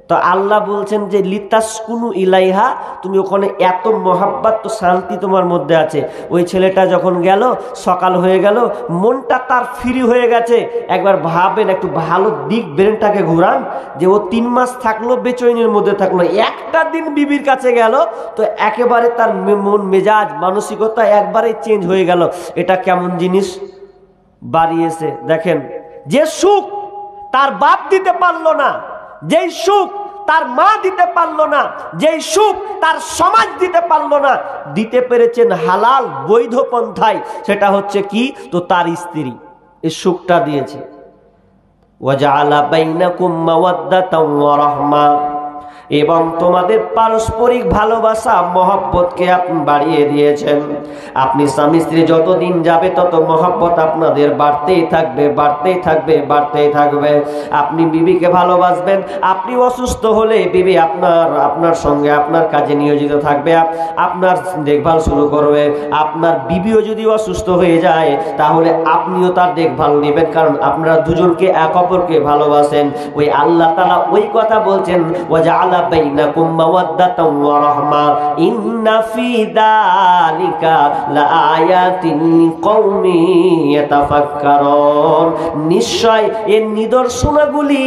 Speaker 1: তো আল্লাহ বলছেন যে লিতাসকুনু ইলাইহা, তুমি ওখানে এত মহাব্বত, তো শান্তি তোমার মধ্যে আছে। ওই ছেলেটা যখন গেল, সকাল হয়ে গেল, মনটা তার ফ্রি হয়ে গেছে। একবার ভাবেন, একটু ভালো দিক ব্রেনটাকে ঘুরান, যে ও 3 মাস থাকলো বেচৈনির মধ্যে থাকলো, একটা দিন বিবির কাছে গেল, তো একেবারে তার মন মেজাজ মানসিকতা একবারে চেঞ্জ হয়ে গেল। এটা কেমন জিনিস বাড়িয়েছে দেখেন। যে সুখ তার বাপ দিতে পারলো না, যেই সুখ তার মা দিতে পারলো না, যেই সুখ তার সমাজ দিতে পারলো না, দিতে পেরেছেন হালাল বৈধ পন্থায়। সেটা হচ্ছে কি? তো তার স্ত্রী এই সুখটা দিয়েছে। ওয়াজআলা বাইনাকুম মাওয়াদ্দাতাও ওয়া রাহমা, এবং তোমাদের পারস্পরিক ভালোবাসা, মহব্বতকে আপনি বাড়িয়ে দিয়েছেন। আপনি স্বামী স্ত্রী যতদিন যাবে, তত মহব্বত আপনাদের বাড়তেই থাকবে, বাড়তেই থাকবে, বাড়তেই থাকবে। আপনি বিবিকে ভালোবাসবেন, আপনি অসুস্থ হলে বিবি আপনার সঙ্গে আপনার কাজে নিয়োজিত থাকবে, আপনার দেখভাল শুরু করবে। আপনার বিবিও যদি অসুস্থ হয়ে যায়, তাহলে আপনিও তার দেখভাল নেবেন, কারণ আপনারা দুজনকে এক অপরকে ভালোবাসেন। ওই আল্লাহ তাআলা ওই কথা বলছেন, ওয়াজআলা জাআলা বাইনাকুম মাওয়াদ্দাতাও ওয়া রাহমা ইন্না ফী যালিকা লাআয়াতিন লিকাউমিন ইয়াতাফাক্কারুন। নিশ্চয় এই নিদর্শনগুলি,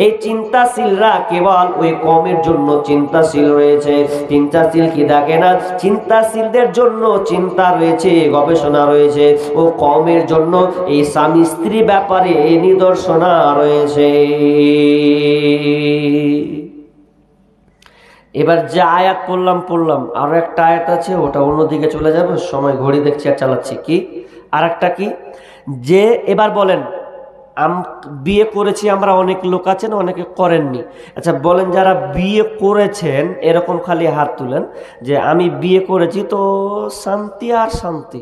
Speaker 1: এই চিন্তাশীলরা কেবল ওই কওমের জন্য চিন্তাশীল রয়েছে। চিন্তাশীল কি দেখে না? চিন্তাশীলদের জন্য চিন্তা রয়েছে, গবেষণা রয়েছে। ও কওমের জন্য এই স্বামী স্ত্রী ব্যাপারে এই নিদর্শনা রয়েছে। এবার যে আয়াত পড়লাম আরো একটা আয়াত আছে, ওটা অন্যদিকে চলে যাবে, সময় ঘড়ি দেখছি আর চালাচ্ছি। কি আর একটা কি যে এবার বলেন, বিয়ে করেছি আমরা, অনেক লোক আছেন অনেকে করেননি। আচ্ছা বলেন, যারা বিয়ে করেছেন এরকম খালি হাত তুলেন যে আমি বিয়ে করেছি তো শান্তি আর শান্তি,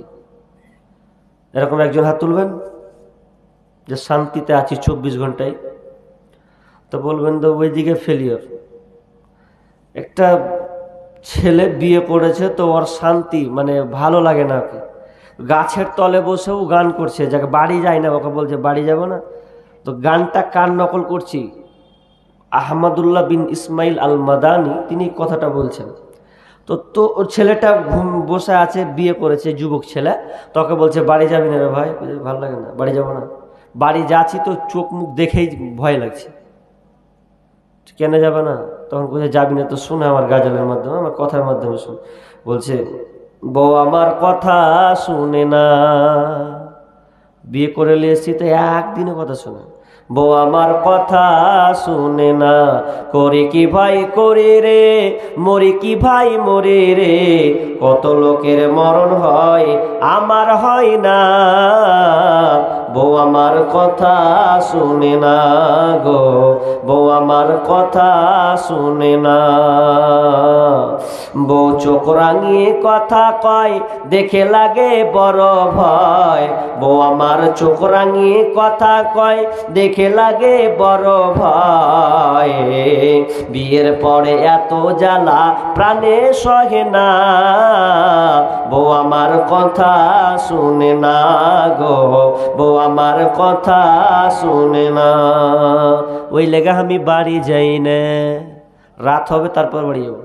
Speaker 1: এরকম একজন হাত তুলবেন যে শান্তিতে আছি 24 ঘন্টায়। তো বলবেন তো ওইদিকে ফেলিওর। একটা ছেলে বিয়ে করেছে তো ওর শান্তি মানে ভালো লাগে না, ওকে গাছের তলে বসেও গান করছে, যাকে বাড়ি যায় না ওকে বলছে বাড়ি যাব না। তো গানটা কার নকল করছি? আহমদুল্লাহ বিন ইসমাইল আল মাদানি তিনি কথাটা বলছেন। তো ওর ছেলেটা বসে আছে, বিয়ে করেছে, যুবক ছেলে, তোকে বলছে বাড়ি যাবি না রে ভাই? ভালো লাগে না, বাড়ি যাব না। বাড়ি যাচ্ছি তো চোখ মুখ দেখেই ভয় লাগছে, কেন যাবে না? তখন কোথায় যাবি না তো শুনে আমার গাজলের মাধ্যমে, আমার কথার মাধ্যমে শুন। বলছে বউ আমার কথা শুনে না, বিয়ে করে নিয়েছি তো একদিনে কথা শুনে। বউ আমার কথা শুনে না, করে কি ভাই করে রে, মরে কি ভাই মরে রে, কত লোকের মরণ হয় আমার হয় না। বউ আমার কথা শুনে না গো, বউ আমার কথা শুনে না। বউ চোখ রাঙিয়ে কথা কয়, দেখে লাগে বড় ভয়। বউ আমার চোখ রাঙিয়ে কথা কয়, দেখে লাগে বড় ভয়। বিয়ের পরে এত জ্বালা প্রাণে সহে না, বউ আমার কথা শুনে না গো, বউ আমার কথা শুনে না। ওই লেগা আমি বাড়ি যাই না, রাত হবে তারপর বাড়ি যাবো,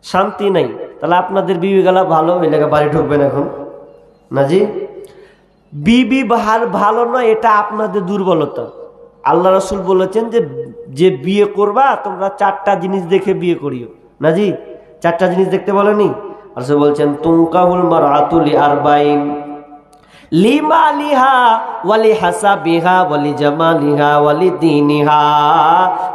Speaker 1: শান্তি নাই। তাহলে আপনাদের বিবি গেলা ভালো, ওই লেগা বাড়ি ঢুকবেন এখন না জি? বিবি ভালো নয়, এটা আপনাদের দুর্বলতা। আল্লাহ রাসূল বলেছেন যে যে বিয়ে করবা তোমরা 4টা জিনিস দেখে বিয়ে করিও না জি? 4টা জিনিস দেখতে বলেনি? রাসূল বলছেন তুনকাহুল মারআতু লিআরবাইন, লিমালিহা ওয়ালি হাসাবিহা ওয়ালি জামালিহা ওয়ালি দীনিহা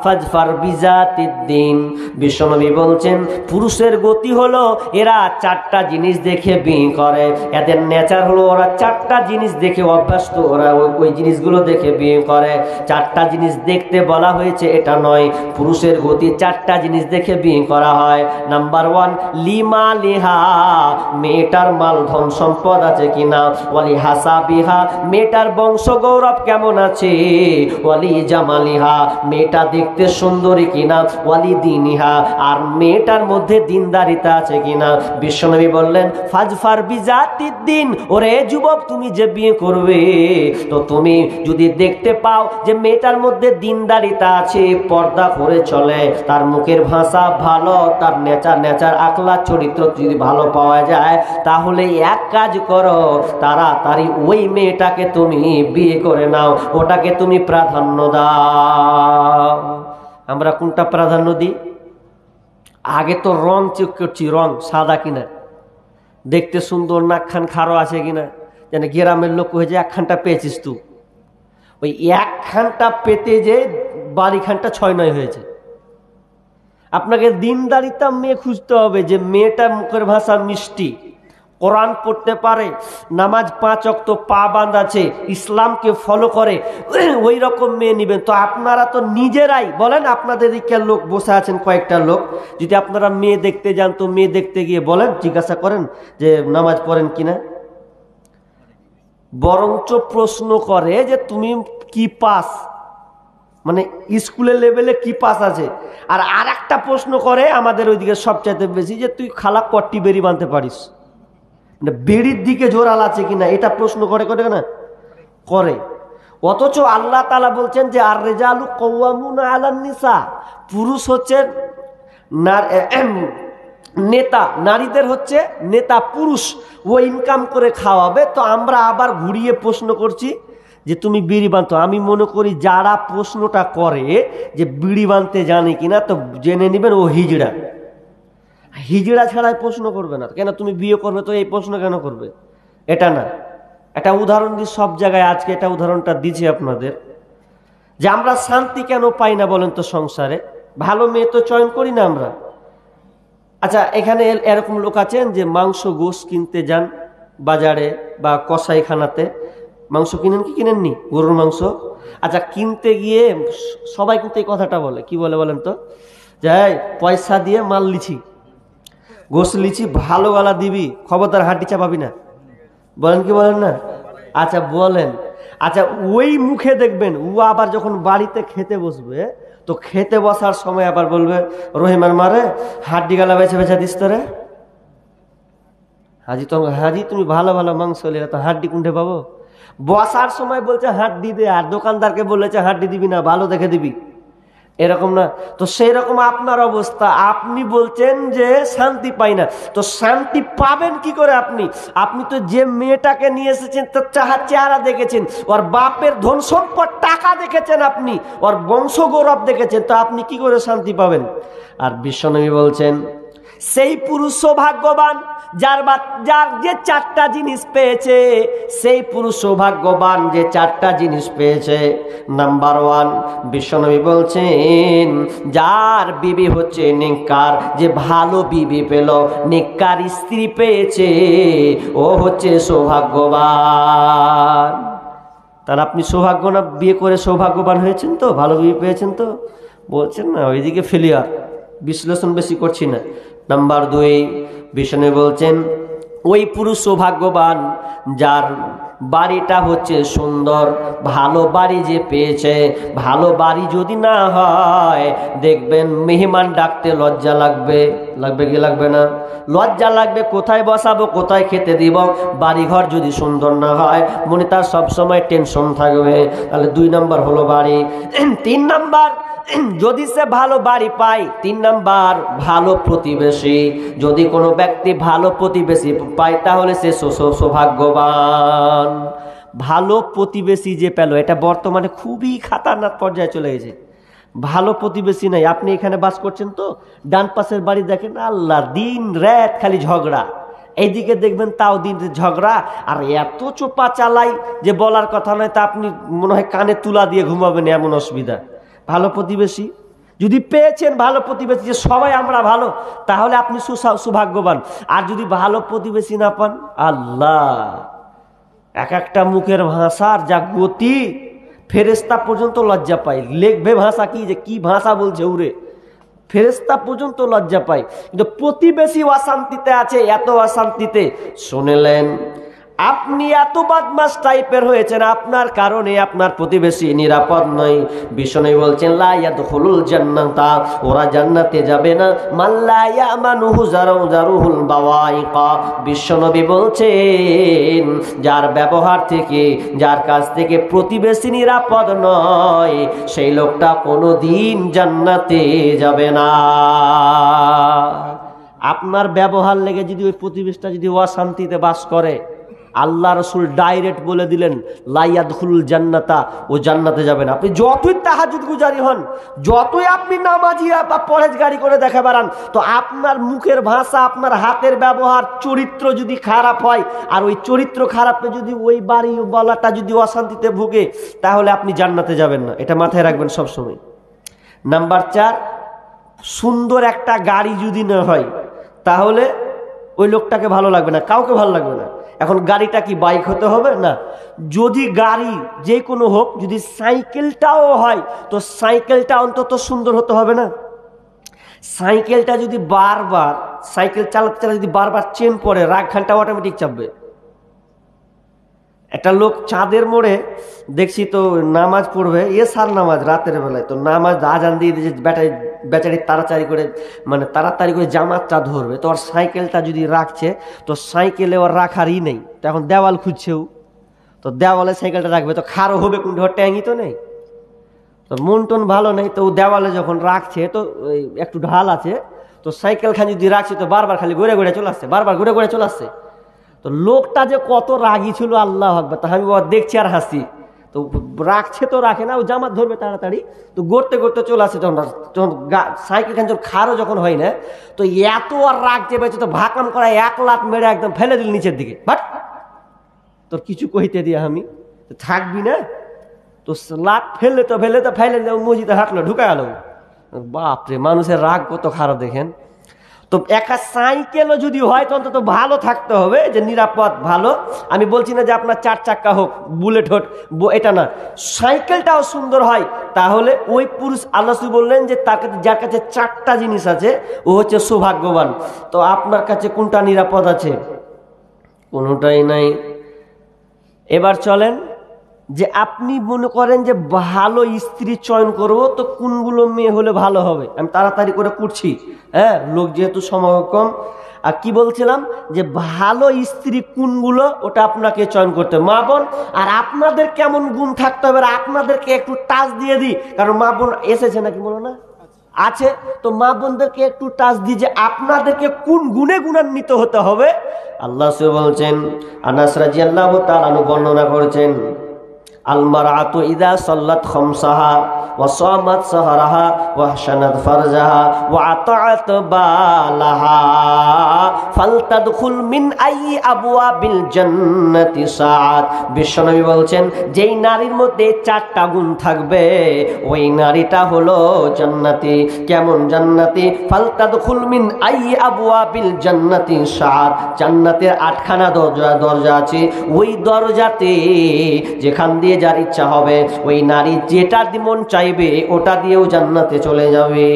Speaker 1: ফাজফার বিজাতিদ্দিন। বিশ্বনবী বলছেন পুরুষের গতি হলো এরা 4টা জিনিস দেখে বিয়ে করে, এদের নেচার হলো ওরা 4টা জিনিস দেখে অভ্যস্ত, ওরা ওই জিনিসগুলো দেখে বিয়ে করে। 4টা জিনিস দেখতে বলা হয়েছে এটা নয়, পুরুষের গতি 4টা জিনিস দেখে বিয়ে করা হয়। নাম্বার 1 লিমালিহা, মেয়েটার মাল ধন সম্পদ আছে কিনা, ওয়ালি হাসাবিহা, মেয়েটার বংশ গৌরব কেমন আছে, ওয়ালি জামালিহা, মেয়েটা দেখতে সুন্দরী কিনা, ওয়ালি দীনিহা, আর মেয়েটার মধ্যে দিনদারিতা আছে কিনা। বিশ্বনবী বললেন ফাজফার বিজাতিদ্দিন, ওরে যুবক তুমি যে বিয়ে করবে তো তুমি যদি দেখতে পাও যে মেয়েটার মধ্যে দিনদারিতা আছে, পর্দা করে চলে, তার মুখের ভাষা ভালো, তার নেচার আখলাক চরিত্র যদি ভালো পাওয়া যায়, তাহলে এক কাজ করো, তাড়াতাড়ি ওই মেয়েটাকে তুমি বিয়ে করে নাও, ওটাকে তুমি প্রাধান্য দাও। আমরা কোনটা প্রাধান্য দিই? আগে তো রং চেক করছি, রং সাদা কিনা, দেখতে সুন্দর, নাকখান খারো আছে কিনা, যেন গ্রামের লোক হয়ে যায় একখানটা পেয়েছিস তুই, ওই একখানটা পেতে যে বাড়িখানটা 6-9 হয়েছে। আপনাকে দিনদারিতা মেয়ে খুঁজতে হবে, যে মেয়েটা মুখের ভাষা মিষ্টি, কোরআন পড়তে পারে, নামাজ 5 ওয়াক্ত পাবন্দ আছে, ইসলামকে ফলো করে, ওই রকম মেয়ে নেবেন। তো আপনারা তো নিজেরাই বলেন, আপনাদের দিকের লোক বসে আছেন কয়েকটা লোক, যদি আপনারা মেয়ে দেখতে যান তো মেয়ে দেখতে গিয়ে বলেন, জিজ্ঞাসা করেন যে নামাজ পড়েন কিনা, বরঞ্চ প্রশ্ন করে যে তুমি কি পাস, মানে স্কুলের লেভেলে কি পাস আছে। আর একটা প্রশ্ন করে আমাদের ওইদিকে সবচাইতে বেশি, যে তুই খালা কট্টি বেরি বানতে পারিস, বেড়ির দিকে জোরাল আছে কিনা, এটা প্রশ্ন করে না করে। অথচ আল্লাহ তাআলা বলছেন যে আর রিজালু কওয়ামুনা আলান নিসা, পুরুষ হচ্ছেন নেতা, নারীদের হচ্ছে নেতা, পুরুষ ও ইনকাম করে খাওয়াবে। তো আমরা আবার ঘুরিয়ে প্রশ্ন করছি যে তুমি বিড়ি বাঁধতো। আমি মনে করি যারা প্রশ্নটা করে যে বিড়ি বাঁধতে জানে কিনা, তো জেনে নেবেন ও হিজড়া। হিজড়া ছাড়াই প্রশ্ন করবে না। কেন তুমি বিয়ে করবে তো এই প্রশ্ন কেন করবে? এটা না, এটা উদাহরণ দিই সব জায়গায়। আজকে এটা উদাহরণটা দিচ্ছি আপনাদের, যে আমরা শান্তি কেন পাই না বলেন তো সংসারে? ভালো মেয়ে তো চয়ন করি না আমরা। আচ্ছা, এখানে এরকম লোক আছেন যে মাংস গোশ কিনতে যান বাজারে বা কসাইখানাতে, মাংস কিনেন কি কিনেননি? গরুর মাংস। আচ্ছা, কিনতে গিয়ে সবাই কিন্তু এই কথাটা বলে, কি বলে বলেন তো? যাই পয়সা দিয়ে মাল লিছি, গোশ লিছি, ভালো গলা দিবি, খবরদার হাড্ডি চাপাবি না, বলেন কি বলেন না? আচ্ছা বলেন। আচ্ছা, ওই মুখে দেখবেন ও আবার যখন বাড়িতে খেতে বসবে, তো খেতে বসার সময় আবার বলবে, রহিমার মারে হাড্ডি গালা বেছে বেছে দিস তো রে হাজি। তো হাজি তুমি ভালো ভালো মাংস নিলে তো হাড্ডি কুন্ঠে পাবো? বসার সময় বলছে হাড্ডি দে, আর দোকানদারকে বলেছে হাড্ডি দিবি না, ভালো দেখে দিবি। এরকম না? তো সেই রকম আপনার অবস্থা। আপনি বলছেন যে শান্তি পাই না, তো শান্তি পাবেন কি করে আপনি? আপনি তো যে মেয়েটাকে নিয়ে এসেছেন তার চেহারা দেখেছেন, ওর বাপের ধন সম্পদ টাকা দেখেছেন, আপনি ওর বংশ গৌরব দেখেছেন, তো আপনি কি করে শান্তি পাবেন? আর বিশ্বনবী বলছেন সেই পুরুষ সৌভাগ্যবান যার যে চারটা জিনিস পেয়েছে, সেই পুরুষ সৌভাগ্যবান যে চারটা জিনিস পেয়েছে। নাম্বার 1, বিশ্বনবী বলছেন যার বিবি হচ্ছে নেককার, যে ভালো বিবি পেল, নেককার স্ত্রী পেয়েছে, ও হচ্ছে সৌভাগ্যবান। তাহলে আপনি সৌভাগ্য না বিয়ে করে সৌভাগ্যবান হয়েছেন তো, ভালো বিবি পেয়েছেন তো? বলছেন না, ওইদিকে ফেলিয়ার, বিশ্লেষণ বেশি করছি না। নাম্বার 2, বিষ্ণু বলছেন ওই পুরুষ সৌভাগ্যবান যার বাড়িটা হচ্ছে সুন্দর, ভালো বাড়ি যে পেয়েছে। ভালো বাড়ি যদি না হয়, দেখবেন মেহমান ডাকতে লজ্জা লাগবে, লাগবে কি লাগবে না? লজ্জা লাগবে, কোথায় বসাবো, কোথায় খেতে দিব। বাড়িঘর যদি সুন্দর না হয়, মনে তার সবসময় টেনশন থাকবে। তাহলে 2 নাম্বার হলো বাড়ি। 3 নাম্বার, যদি সে ভালো বাড়ি পায়, 3 নাম্বার ভালো প্রতিবেশী। যদি কোনো ব্যক্তি ভালো প্রতিবেশী পায়, তাহলে সে সৌভাগ্যবান। ভালো প্রতিবেশী যে পেল, এটা বর্তমানে খুবই খাতারনাক পর্যায়ে চলে গেছে। ভালো প্রতিবেশী নাই। আপনি এখানে বাস করছেন তো, ডান পাশের বাড়ি দেখেন, আল্লাহ দিন রাত খালি ঝগড়া। এইদিকে দেখবেন তাও দিন ঝগড়া, আর এত চোপা চালাই যে বলার কথা নয়। তা আপনি মনে হয় কানে তুলা দিয়ে ঘুমাবেন, এমন অসুবিধা। ভালো প্রতিবেশী যদি পেয়েছেন, ভালো প্রতিবেশী যে সবাই আমরা ভালো, তাহলে আপনি সৌভাগ্যবান। আর যদি ভালো প্রতিবেশী না পান, আল্লাহ, এক একটা মুখের ভাষার যা গতি, ফেরেশতা পর্যন্ত লজ্জা পায়। লেখবে ভাষা কি, যে কি ভাষা বলছে উরে, ফেরেশতা পর্যন্ত লজ্জা পায়। কিন্তু প্রতিবেশী অশান্তিতে আছে, এত অশান্তিতে। শুনলেন আপনি এত বদমাশ টাইপের হয়েছেন, আপনার কারণে আপনার প্রতিবেশী নিরাপদ নয়। বিষ্ণু বলছেন লা ইয়াদখুলুল জান্নাতা, ওরা জান্নাতে যাবে না। মাল্লা ইয়ামানুহু জারুহুল বাওয়াইকা, বিশ্বনবী বলছেন যার ব্যবহার থেকে, যার কাছ থেকে প্রতিবেশী নিরাপদ নয়, সেই লোকটা কোনোদিন জান্নাতে যাবে না। আপনার ব্যবহার লেগে যদি ওই প্রতিবেশীটা যদি অশান্তিতে বাস করে, আল্লাহ রসুল ডাইরেক্ট বলে দিলেন লা ইয়াদখুলুল জান্নাতা, ও জান্নাতে যাবে না। আপনি যতই তাহাজ্জুদ গুজারি হন, যতই আপনি নামাজি বা পরেজগারি করে দেখা বেড়ান, তো আপনার মুখের ভাষা, আপনার হাতের ব্যবহার, চরিত্র যদি খারাপ হয়, আর ওই চরিত্র খারাপে যদি ওই বাড়ি বলাটা যদি অশান্তিতে ভুগে, তাহলে আপনি জান্নাতে যাবেন না। এটা মাথায় রাখবেন সবসময়। নাম্বার 4, সুন্দর একটা গাড়ি যদি না হয়, তাহলে ওই লোকটাকে ভালো লাগবে না, কাউকে ভালো লাগবে না। এখন গাড়িটা কি বাইক হতে হবে না? যদি গাড়ি যে কোনো হোক, যদি সাইকেলটাও হয়, তো সাইকেলটা অন্তত সুন্দর হতে হবে না? সাইকেলটা যদি বারবার, সাইকেল চালাতে চালাতে যদি বারবার চেন পড়ে, রাগ ঘানটা অটোমেটিক চাপবে। একটা লোক চাঁদের মোড়ে দেখছি তো নামাজ পড়বে, এসার নামাজ রাতের বেলায়, তো নামাজ আজান দিয়ে দিয়েছে, বেচারি তাড়াতাড়ি করে, মানে তাড়াতাড়ি করে জামাতটা ধরবে, তো ওর সাইকেলটা যদি রাখছে, তো সাইকেলে ওর রাখারই নেই, তো এখন দেওয়াল খুঁজছেও, তো দেওয়ালে সাইকেলটা রাখবে তো খারো হবে কোনটা, ট্যাঙ্গি তো নেই, তো মন টন ভালো নেই, তো দেওয়ালে যখন রাখছে তো একটু ঢাল আছে, তো সাইকেল খান যদি রাখছে তো বারবার খালি ঘুরে ঘুরে চলে আসছে, বারবার ঘুরে ঘুরে চলে আসছে। তো লোকটা যে কত রাগী ছিল আল্লাহ আকবার, তা আমি দেখছি আর হাসি। তো রাখছে তো রাখে না, ও জামাত ধরবে তাড়াতাড়ি, তো গড়তে গড়তে চলে আসে। তখন সাইকেল খান যখন খারো যখন হয় না, তো এত আর রাগ চেপেছে, তো ভাকাম করা 1 লাখ মেরে একদম ফেলে দিল নিচের দিকে। বাট তোর কিছু কইতে দিয়ে আমি থাকবি না, তো লাট ফেলে তো মসজিদে হাঁটলো, ঢুকা গেল। বাপরে, মানুষের রাগ কত খারাপ দেখেন। তো একা সাইকেলও যদি হয় তো অন্তত ভালো থাকতে হবে, যে নিরাপদ ভালো। আমি বলছি না যে আপনার 4 চাক্কা হোক, বুলেট হোক, এটা না, সাইকেলটাও সুন্দর হয়, তাহলে ওই পুরুষ আল্লাহ বললেন যে তার কাছে, যার কাছে 4টা জিনিস আছে ও হচ্ছে সৌভাগ্যবান। তো আপনার কাছে কোনটা নিরাপদ আছে? কোনোটাই নাই। এবার চলেন, যে আপনি মনে করেন যে ভালো স্ত্রী চয়ন করব, তো কোনগুলো মেয়ে হলে ভালো হবে? আমি তাড়াতাড়ি করে করছি, হ্যাঁ, লোক যেহেতু সময় কম। আর কি বলছিলাম, যে ভালো স্ত্রী কোনগুলো ওটা আপনাকে চয়ন করতে হবে, মা বোন। আর আপনাদের কেমন গুণ থাকতে হবে আপনাদেরকে একটু টাচ দিয়ে দিই, কারণ মা বোন এসেছে নাকি বলো না, আছে, তো মা বোনদেরকে একটু টাচ দিই যে আপনাদেরকে কোন গুণে গুণান্বিত হতে হবে। আল্লাহ বলছেন, আনাস রাদিয়াল্লাহু তাআলা আনহু বর্ণনা করেছেন, আল মারআতু ইযা সাল্লাত খামসাহা ওয়া সামাত সাহরাহা ওয়া হাসানাত ফারজাহা ওয়া আতাআত বালাহা ফালতাদখুল মিন আইয়ি আবওয়াবিল জান্নাতি সাআত। বিশ্বনবী বলছেন, যেই নারীর মধ্যে 4টা গুণ থাকবে ওই নারীটা হলো জান্নাতি। কেমন জান্নাতি? ফালতাদখুল মিন আইয়ি আবওয়াবিল জান্নাতি সাআত। জান্নাতের 8খানা দরজা আছে, ওই দরজাতে যেখান দিয়ে যার ইচ্ছা হবে ওই নারী যেটা মন চাইবে ওটা দিয়েও জান্নাতে চলে যাবে,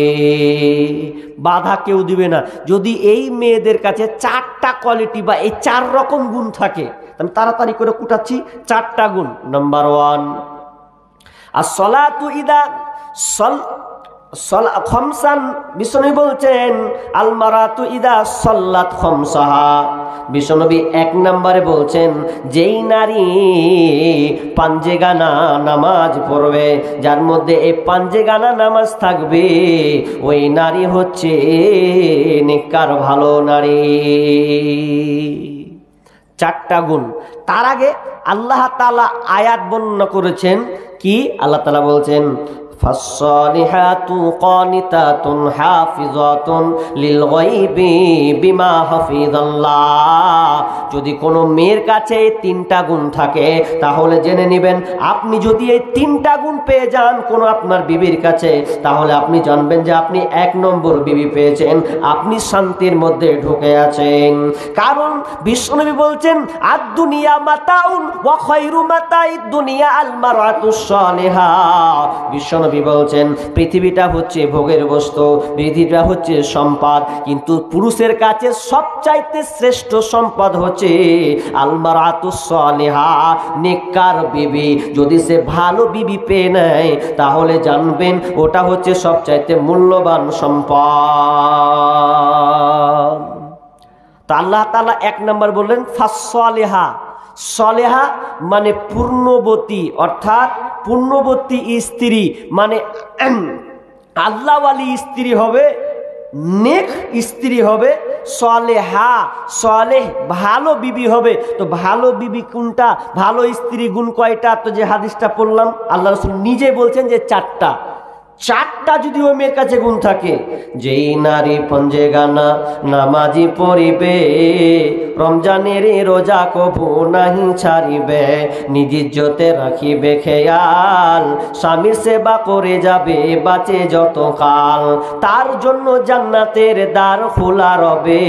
Speaker 1: বাধা কেউ দিবে না। যদি এই মেয়েদের কাছে 4টা কোয়ালিটি বা এই 4 রকম গুণ থাকে, আমি তাড়াতাড়ি করে কুটাচ্ছি 4টা গুণ। Number 1, as-salatu idha খমসান। বিশ্বনবী বলছেন, আল মারাতু ইদা সাল্লাত খমসাহা। বিশ্বনবী 1 নম্বরে বলছেন, যেই নারী পাঞ্জেগানা নামাজ পড়বে, যার মধ্যে এই পাঞ্জেগানা নামাজ থাকবে, ওই নারী হচ্ছে নেককার ভালো নারী। 4টা গুণ। তার আগে আল্লাহ তাআলা আয়াত বর্ণনা করেছেন, কি আল্লাহ তাআলা বলছেন, ফাসসালিহাতু কানিতাতুন হাফিজাতুন লিল গায়বি বিমা হাফিজাল্লাহ। যদি কোনো মেয়ের কাছে 3টা গুণ থাকে তাহলে জেনে নেবেন, আপনি যদি এই 3টা গুণ পেয়ে যান কোনো আপনার বিবির কাছে, তাহলে আপনি জানবেন যে আপনি 1 নম্বর বিবি পেয়েছেন, আপনি শান্তির মধ্যে ঢুকে আছেন। কারণ বিশ্বনবী বলছেন, আদ-দুনিয়া মাতাউন ওয়া খায়রু মাতাইদ দুনিয়া আল মারআতুস সালিহা। বিশ্বনবী বলছেন, পৃথিবীটা হচ্ছে ভোগের বস্তু, পৃথিবীটা হচ্ছে সম্পদ, কিন্তু পুরুষের কাছে সবচাইতে শ্রেষ্ঠ সম্পদ হচ্ছে আল মারআতুস সালিহা, নেককার বিবি। যদি সে ভালো বিবি পেয়ে নেয় তাহলে জানবেন ওটা হচ্ছে সবচাইতে মূল্যবান সম্পদ। তা আল্লাহ তাআলা 1 নম্বর বললেন ফাসসালিহা। সলেহা মানে পূর্ণবতী, অর্থাৎ পূর্ণবতী স্ত্রী, মানে আল্লাহওয়ালি স্ত্রী হবে, নেক স্ত্রী হবে। সলেহা, সলেহ ভালো বিবি হবে। তো ভালো বিবি কোনটা, ভালো স্ত্রী গুণ কয়টা? তো যে হাদিসটা পড়লাম, আল্লাহ রাসূল নিজে বলছেন যে 4টা। 4টা যদি ওই মেয়ের কাছে গুণ থাকে, যেই নারী পঞ্জেগানা নামাজি পড়িবে, রমজানের রোজা কবু নাহি ছাড়িবে, নিজ ইজ্জতে রাখিবে খেয়াল, স্বামীর সেবা করে যাবে বাঁচে যত কাল, তার জন্য জান্নাতের দ্বার খোলা রবে,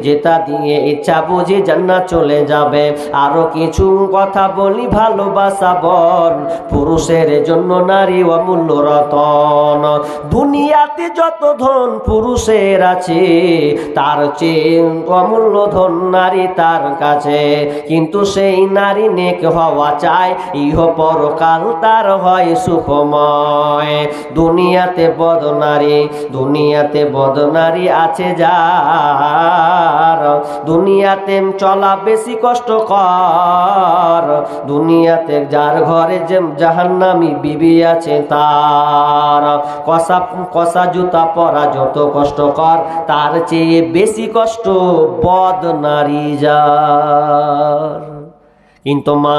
Speaker 1: যেটা দিয়ে ইচ্ছা বুঝে জান্নাত চলে যাবে। আরো কিছু কথা বলি, ভালোবাসা বল, পুরুষের জন্য নারী অমূল্য রতন। ধন। দুনিয়াতে যত ধন পুরুষের আছে তার চেয়ে অমূল্য ধন নারী তার কাছে, কিন্তু সেই নারী নেক হওয়া চায়, ইহ পরকাল তার হয় সুখময়। দুনিয়াতে বদনারী, দুনিয়াতে বদনারী আছে যার, দুনিয়াতে চলা বেশি কষ্টকর, দুনিয়াতে যার ঘরে যে জাহান্নামী বিবি আছে তার, কষা জুতা পরা যত কষ্টকর, তার চেয়ে বেশি কষ্ট বদনারী যার। কিন্তু মা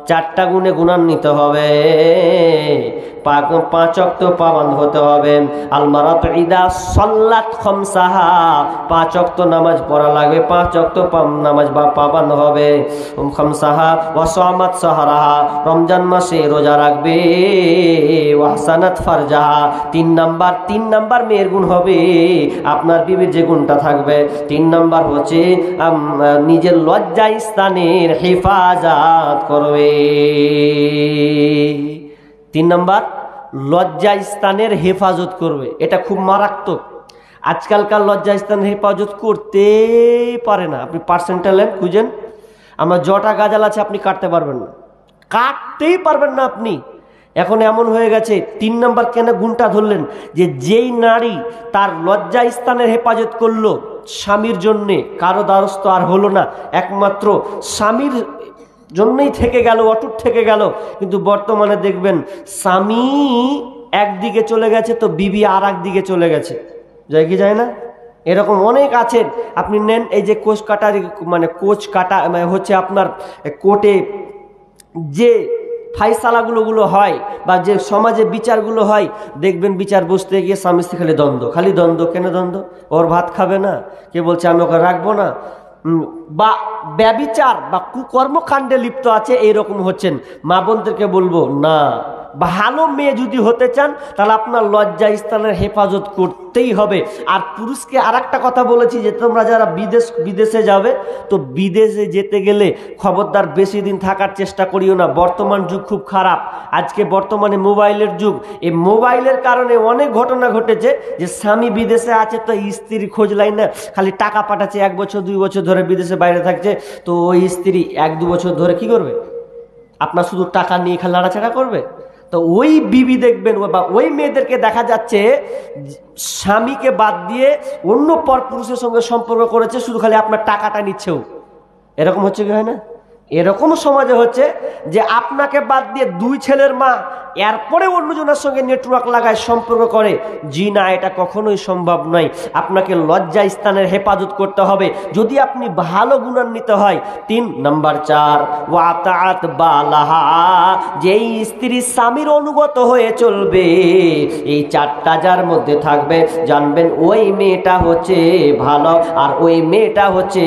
Speaker 1: চারটা গুণে গুণান্বিত হবে, 5 ওয়াক্ত পাবন্দ হতে হবে। আল মারাতু ইদা সাল্লাত খামসাহা, 5 ওয়াক্ত নামাজ পড়া লাগবে, 5 ওয়াক্ত নামাজ বা পাবন্দ হবে। খামসাহা ওয়া সামাত সাহরাহা, রমজান মাসে রোজা রাখবে। ওয়া হাসানাত ফারজাহা, 3 নাম্বার মেয়ের গুণ হবে, আপনার বিবির যে গুণটা থাকবে। 3 নাম্বার হচ্ছে নিজের লজ্জা স্থানের হেফাজত করবে। 3 নাম্বার লজ্জা স্থানের হেফাজত করবে, এটা খুব মারাত্মক। আজকালকার লজ্জা স্থানের হেফাজত করতে পারে না। আপনি পার্সেন্টাইল খুঁজেন, আমার জটা গাজাল আছে আপনি কাটতে পারবেন না, কাটতেই পারবেন না আপনি। এখন এমন হয়ে গেছে, 3 নাম্বার কেন গুণটা ধরলেন, যে যেই নারী তার লজ্জা স্থানের হেফাজত করলো স্বামীর জন্যে, কারো দ্বারস্থ আর হলো না, একমাত্র স্বামীর জন্যই থেকে গেল, অটুট থেকে গেল। কিন্তু বর্তমানে দেখবেন স্বামী একদিকে চলে গেছে তো বিবি আর একদিকে চলে গেছে, যায় কি যায় না? এরকম অনেক আছেন। আপনি নেন এই যে কোচ কাটা, মানে কোচ কাটা হচ্ছে আপনার কোর্টে যে ফাইসালাগুলো হয় বা যে সমাজে বিচারগুলো হয়, দেখবেন বিচার বসতে গিয়ে স্বামী স্ত্রী খালি দ্বন্দ্ব। কেন দ্বন্দ্ব? ওর ভাত খাবে না, কে বলছে আমি ওকে রাখবো না, বা ব্যভিচার বা কুকর্মকাণ্ডে লিপ্ত আছে, এইরকম হচ্ছেন। মা বোনদেরকে বলবো না, ভালো মেয়ে যদি হতে চান তাহলে আপনার লজ্জা স্থানের হেফাজত করতেই হবে। আর পুরুষকে আর একটা কথা বলেছি, যে তোমরা যারা বিদেশে যাবে, তো বিদেশে যেতে গেলে খবরদার বেশি দিন থাকার চেষ্টা করিও না। বর্তমান যুগ খুব খারাপ, আজকে বর্তমানে মোবাইলের যুগ। এই মোবাইলের কারণে অনেক ঘটনা ঘটেছে, যে স্বামী বিদেশে আছে তো স্ত্রীর খোঁজ লাই না, খালি টাকা পাঠাচ্ছে, 1 বছর 2 বছর ধরে বিদেশে বাইরে থাকছে, তো ওই স্ত্রী 1-2 বছর ধরে কি করবে? আপনার শুধু টাকা নিয়ে খালি নাড়াচাড়া করবে। তো ওই বিবি দেখবেন বা ওই মেয়েদেরকে দেখা যাচ্ছে স্বামীকে বাদ দিয়ে অন্য পর পুরুষের সঙ্গে সম্পর্ক করেছে, শুধু খালি আপনার টাকাটা নিচ্ছেও। এরকম হচ্ছে কি হয় না? এরকম সমাজে হচ্ছে যে আপনাকে বাদ দিয়ে 2 ছেলের মা এরপরে অন্যজনের সঙ্গে নেটওয়ার্ক লাগায় সম্পর্ক করে। জি না, এটা কখনোই সম্ভব নয়। আপনাকে লজ্জা স্থানের হেফাজত করতে হবে যদি আপনি ভালো গুণান্বিত হয়। 3 নাম্বার 4 ওয়াতাআত বালাহা, যেই স্ত্রী স্বামীর অনুগত হয়ে চলবে, এই 4টা যার মধ্যে থাকবে, জানবেন ওই মেয়েটা হচ্ছে ভালো, আর ওই মেয়েটা হচ্ছে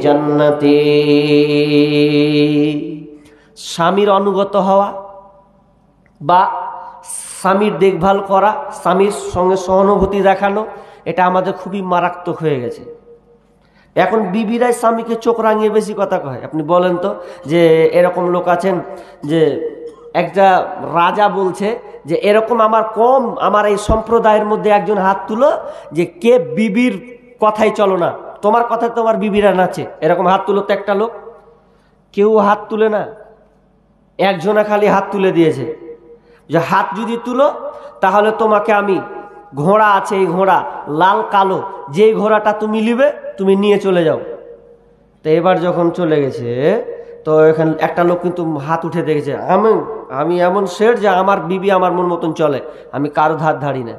Speaker 1: জান্নাতি। স্বামীর অনুগত হওয়া বা স্বামীর দেখভাল করা, স্বামীর সঙ্গে সহানুভূতি দেখানো, এটা আমাদের খুবই মারাত্মক হয়ে গেছে। এখন বিবিরাই স্বামীকে চোখ রাঙিয়ে বেশি কথা কয়। আপনি বলেন তো, যে এরকম লোক আছেন, যে একটা রাজা বলছে যে এরকম আমার এই সম্প্রদায়ের মধ্যে একজন হাত তুলো, যে কে বিবির কথাই চলো না, তোমার কথায় তোমার বিবিরা নাচে, এরকম হাত তুলো। তো একটা লোক, কেউ হাত তুলে না, একজনা খালি হাত তুলে দিয়েছে, যে হাত যদি তুলো তাহলে তোমাকে আমি, ঘোড়া আছে, এই ঘোড়া লাল কালো, যেই ঘোড়াটা তুমি নিবে তুমি নিয়ে চলে যাও। তো এবার যখন চলে গেছে, তো এখানে একটা লোক কিন্তু হাত উঠে দেখেছে, আমি এমন শের যে আমার বিবি আমার মন মতন চলে, আমি কারো ধার ধারি না।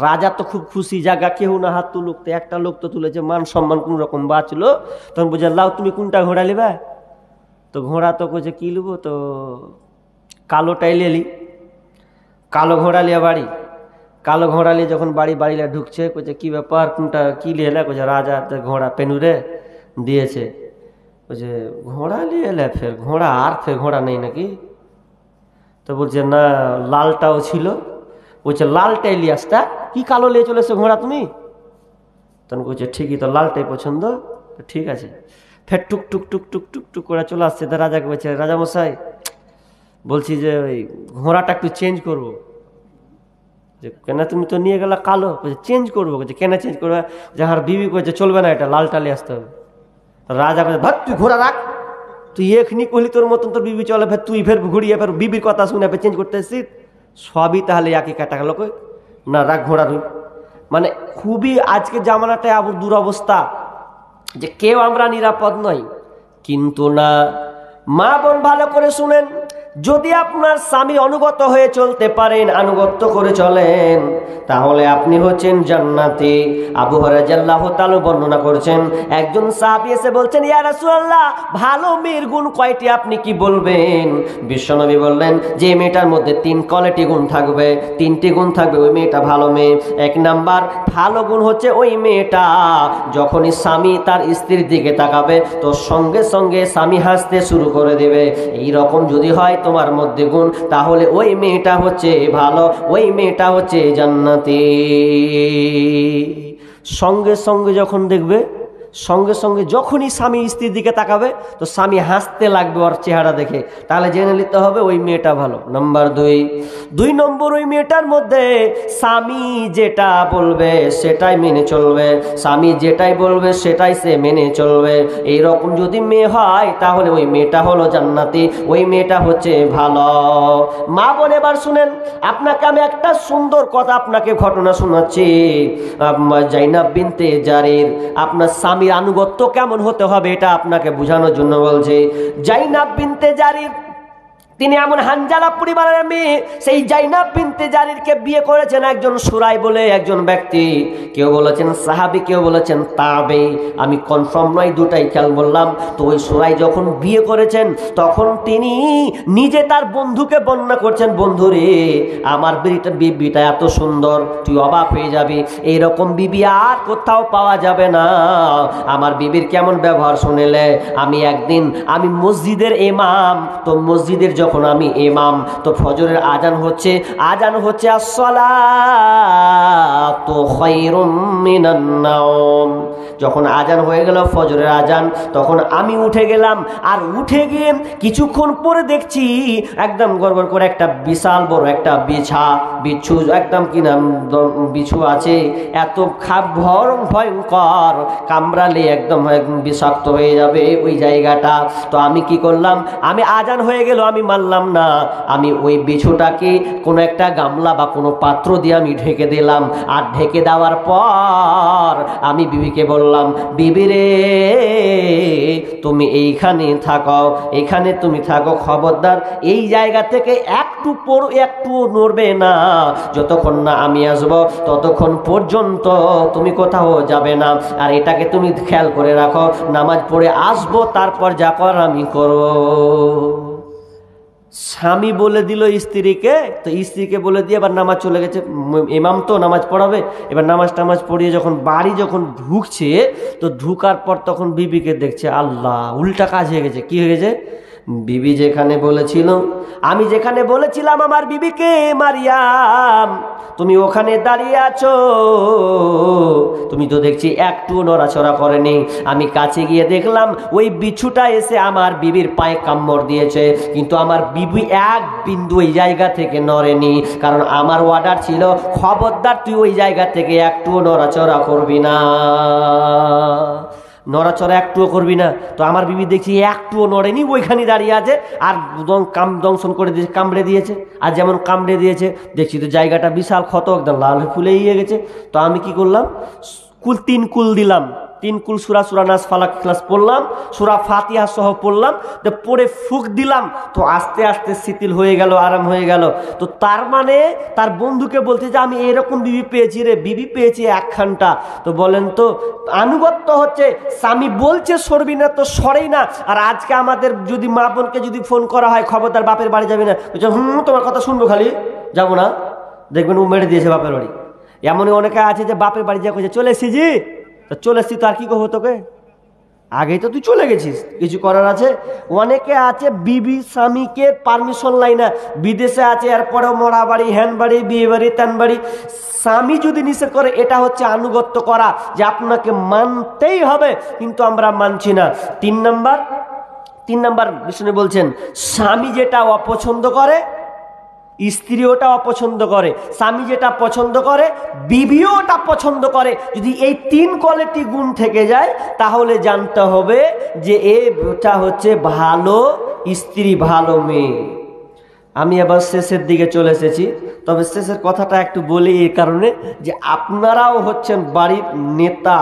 Speaker 1: রাজা তো খুব খুশি, জায়গা কেউ না হাত তুলুক, তো একটা লোক তো তুলেছে, মান সম্মান কোন রকম বাঁচলো। তখন বুঝে, লাও তুমি কোনটা ঘোড়া নিবা? তো ঘোড়া তো কইছে কি লিবো, তো কালোটাই লেলি। কালো ঘোড়া লিয়া বাড়ি, কালো ঘোড়া নিয়ে যখন বাড়িলে ঢুকছে, কইছে কি ব্যাপার, কোনটা কি লিয়ে এলে? কইছে রাজা ঘোড়া পেনুরে দিয়েছে। কইছে ঘোড়া নিয়ে এলে, ফের ঘোড়া, আর ফের ঘোড়া নেই নাকি? তো বলছে না, লালটাও ছিল। বলছে লালটাই লিয়াসটা, কি কালো নিয়ে চলেছে ঘোড়া তুমি? তখন কইছে ঠিকই তো, লালটাই পছন্দ, ঠিক আছে। ফের টুক টুক টুক টুক টুক টুক করে চলে আসছে। তো রাজাকে বলছে, রাজামশাই বলছি যে ওই ঘোড়াটা একটু চেঞ্জ করবো। যে কেন তুমি তো নিয়ে গেলা কালো, চেঞ্জ করবো, কেন চেঞ্জ করবে, যাহার বিবি করেছে চলবে না, এটা লাল টালি আসতে হবে। রাজা বলছে ভাত তুই ঘোড়া রাখ, তুই এখনি কহলি তোর মতন তোর বিবি চলে, ফের তুই ফের ঘুরিয়ে ফের বিবির কথা শুনে ফের চেঞ্জ করতে এসছিস, সবই তাহলে একই কাটা গেল, কই না রাখ ঘোড়া রুই। মানে খুবই আজকে জামানাটায় আবু দুরবস্থা, যে কেউ আমরা নিরাপদ নই। কিন্তু না, মা বোন ভালো করে শুনেন, যদি আপনার স্বামী অনুগত হয়ে চলতে পারেন, আনুগত্য করে চলেন, তাহলে আপনি হচ্ছেন জান্নাতি। আবু হুরায়রা রাদিয়াল্লাহু তাআলা বর্ণনা করছেন, একজন সাহাবী এসে বলছেন, ইয়া রাসূলুল্লাহ, ভালো মেয়ের গুণ কয়টি আপনি কি বলবেন? বিশ্বনবী বললেন, যে মেয়েটার মধ্যে 3 কোয়ালিটি গুণ থাকবে, 3টি গুণ থাকবে, ওই মেয়েটা ভালো মেয়ে। 1 নাম্বার ভালো গুণ হচ্ছে ওই মেয়েটা যখনই স্বামী তার স্ত্রীর দিকে তাকাবে তো সঙ্গে সঙ্গে স্বামী হাসতে শুরু করে দেবে। এই রকম যদি হয় তোমার মধ্যে গুণ, তাহলে ওই মেয়েটা হচ্ছে ভালো, ওই মেয়েটা হচ্ছে জান্নাতি। সঙ্গে সঙ্গে যখন দেখবে, সঙ্গে সঙ্গে যখনই স্বামী স্ত্রীর দিকে তাকাবে তো স্বামী হাসতে লাগবে ওর চেহারা দেখে, তাহলে জেনে নিতে হবে ওই মেয়েটা ভালো। নাম্বার 2 নম্বর, ওই মেয়েটার মধ্যে স্বামী যেটা বলবে সেটাই মেনে চলবে, স্বামী যেটাই বলবে সেটাই সে মেনে চলবে। এইরকম যদি মেয়ে হয় তাহলে ওই মেয়েটা হলো জান্নাতি, ওই মেয়েটা হচ্ছে ভালো। মা বোন এবার শুনেন, আপনাকে আমি একটা সুন্দর কথা, আপনাকে ঘটনা শোনাচ্ছি। জাইনাব বিনতে জারির, আপনার স্বামীর আনুগত্য কেমন হতে হবে এটা আপনাকে বোঝানোর জন্য বলছি। জাইনাব বিনতে জারির তিনি এমন হানজালা পরিবারের মেয়ে, সেই জাইনাব বিনতে জারিরকে বিয়ে করেছেন একজন সুরাই বলে একজন ব্যক্তি। কেউ বলেছেন সাহাবী, কেউ বলেছেন তাবে, আমি কনফার্ম নয়, দুটাই খেয়াল বললাম। তো ওই সুরাই যখন বিয়ে করেছেন তখন তিনি নিজে তার বন্ধুকে বর্ণনা করছেন, বন্ধুরে আমার বিবিটা এত সুন্দর, তুই অবাক হয়ে যাবি, এইরকম বিবি আর কোথাও পাওয়া যাবে না। আমার বিবির কেমন ব্যবহার শুনেলে, আমি মসজিদের ইমাম, তো মসজিদের যখন আমি ইমাম তো ফজরের আজান হচ্ছে আসসালাতু খায়রুম মিনান নাওম, যখন আজান হয়ে গেল ফজরের আজান, তখন আমি উঠে গেলাম, আর উঠে গিয়ে কিছুক্ষণ পরে দেখছি একদম গড়গড় করে একটা বিশাল বড় একটা বিছু একদম কি নাম বিছু আছে, এত ভয়ঙ্কর, কামড়ালে একদম বিষাক্ত হয়ে যাবে ওই জায়গাটা। তো আমি কি করলাম, আমি আজান হয়ে গেল, আমি মানলাম না, আমি ওই বিছুটাকে কোনো একটা গামলা বা কোনো পাত্র দিয়ে আমি ঢেকে দিলাম। আর ঢেকে দেওয়ার পর আমি বিবিকে বললাম, বিবি রে তুমি এইখানে থাকো, এখানে তুমি থাকো, খবরদার এই জায়গা থেকে একটু নড়বে না, যতক্ষণ না আমি আসবো ততক্ষণ পর্যন্ত তুমি কোথাও যাবে না। আর এটাকে তুমি খেয়াল করে রাখো, নামাজ পড়ে আসবো তারপর যা কর আমি করব। স্বামী বলে দিল স্ত্রীকে, তো স্ত্রীকে বলে দিয়ে এবার নামাজ চলে গেছে, ইমাম তো নামাজ পড়াবে। এবার নামাজ পড়িয়ে যখন বাড়ি ঢুকছে, তো ঢুকার পর তখন বিবিকে দেখছে, আল্লাহ, উল্টা কাজ হয়ে গেছে। কি হয়ে গেছে? বিবি যেখানে বলেছিল, আমি যেখানে বলেছিলাম আমার বিবিকে, মারিয়াম তুমি ওখানে দাঁড়িয়ে আছো, তুমি তো দেখছি একটু নড়াচড়া করেনি। আমি কাছে গিয়ে দেখলাম ওই বিছুটা এসে আমার বিবির পায়ে কামড় দিয়েছে, কিন্তু আমার বিবি এক বিন্দু ওই জায়গা থেকে নড়েনি, কারণ আমার অর্ডার ছিল, খবরদার তুই ওই জায়গা থেকে একটু নড়াচড়া করবি না, নড়াচড়া একটুও করবি না। তো আমার বিবি দেখছি একটুও নড়েনি, ওইখানে দাঁড়িয়ে আছে, আর দংশন করে দিয়েছে, কামড়ে দিয়েছে। আর যেমন কামড়ে দিয়েছে দেখছি তো জায়গাটা বিশাল ক্ষত, একদম লাল হয়ে ফুলে গিয়ে গেছে। তো আমি কি করলাম, 3 কুল দিলাম, 3 কুল সূরা নাস ফালাক ক্লাস পড়লাম, সূরা ফাতিহা সহ পড়লাম, তো পড়ে ফুক দিলাম, তো আস্তে আস্তে শিথিল হয়ে গেল, আরাম হয়ে গেল। তো তার মানে তার বন্ধুকে বলছে যে আমি এরকম বিবি পেয়েছি রে, বিবি পেয়েছি একখানটা। তো বলেন তো, আনুগত্য হচ্ছে, স্বামী বলছে সরবি না তো সরেই না। আর আজকে আমাদের যদি মা বোনকে যদি ফোন করা হয়, খবরদার বাপের বাড়ি যাবি না, বলছে তোমার কথা শুনবো, খালি যাবো না, দেখবেন ও মেরে দিয়েছে বাপের বাড়ি। এমনই অনেকে আছে যে বাপের বাড়ি যা করছে, চলে এসেছি তো চলে এসছি, তো আর কি করবো তোকে, আগেই তো তুই চলে গেছিস, কিছু করার আছে? অনেকে আছে বিবি স্বামীকে পারমিশন লাই না, বিদেশে আছে, এরপরেও মরা বাড়ি, হ্যান বাড়ি, বিয়ে বাড়ি, ত্যান বাড়ি। স্বামী যদি নিষেধ করে, এটা হচ্ছে আনুগত্য করা, যে আপনাকে মানতেই হবে, কিন্তু আমরা মানছি না। 3 নাম্বার বিষ্ণু বলছেন, স্বামী যেটা অপছন্দ করে স্ত্রী ওটা অপছন্দ করে, স্বামী যেটা পছন্দ করে বিবিও ওটা পছন্দ করে। যদি এই 3 কোয়ালিটি গুণ থেকে যায় তাহলে জানতে হবে যে এটা হচ্ছে ভালো স্ত্রী, ভালো মেয়ে। আমি আবার শেষের দিকে চলে এসেছি, তবে শেষের কথাটা একটু বলি এই কারণে যে আপনারাও হচ্ছেন বাড়ির নেতা,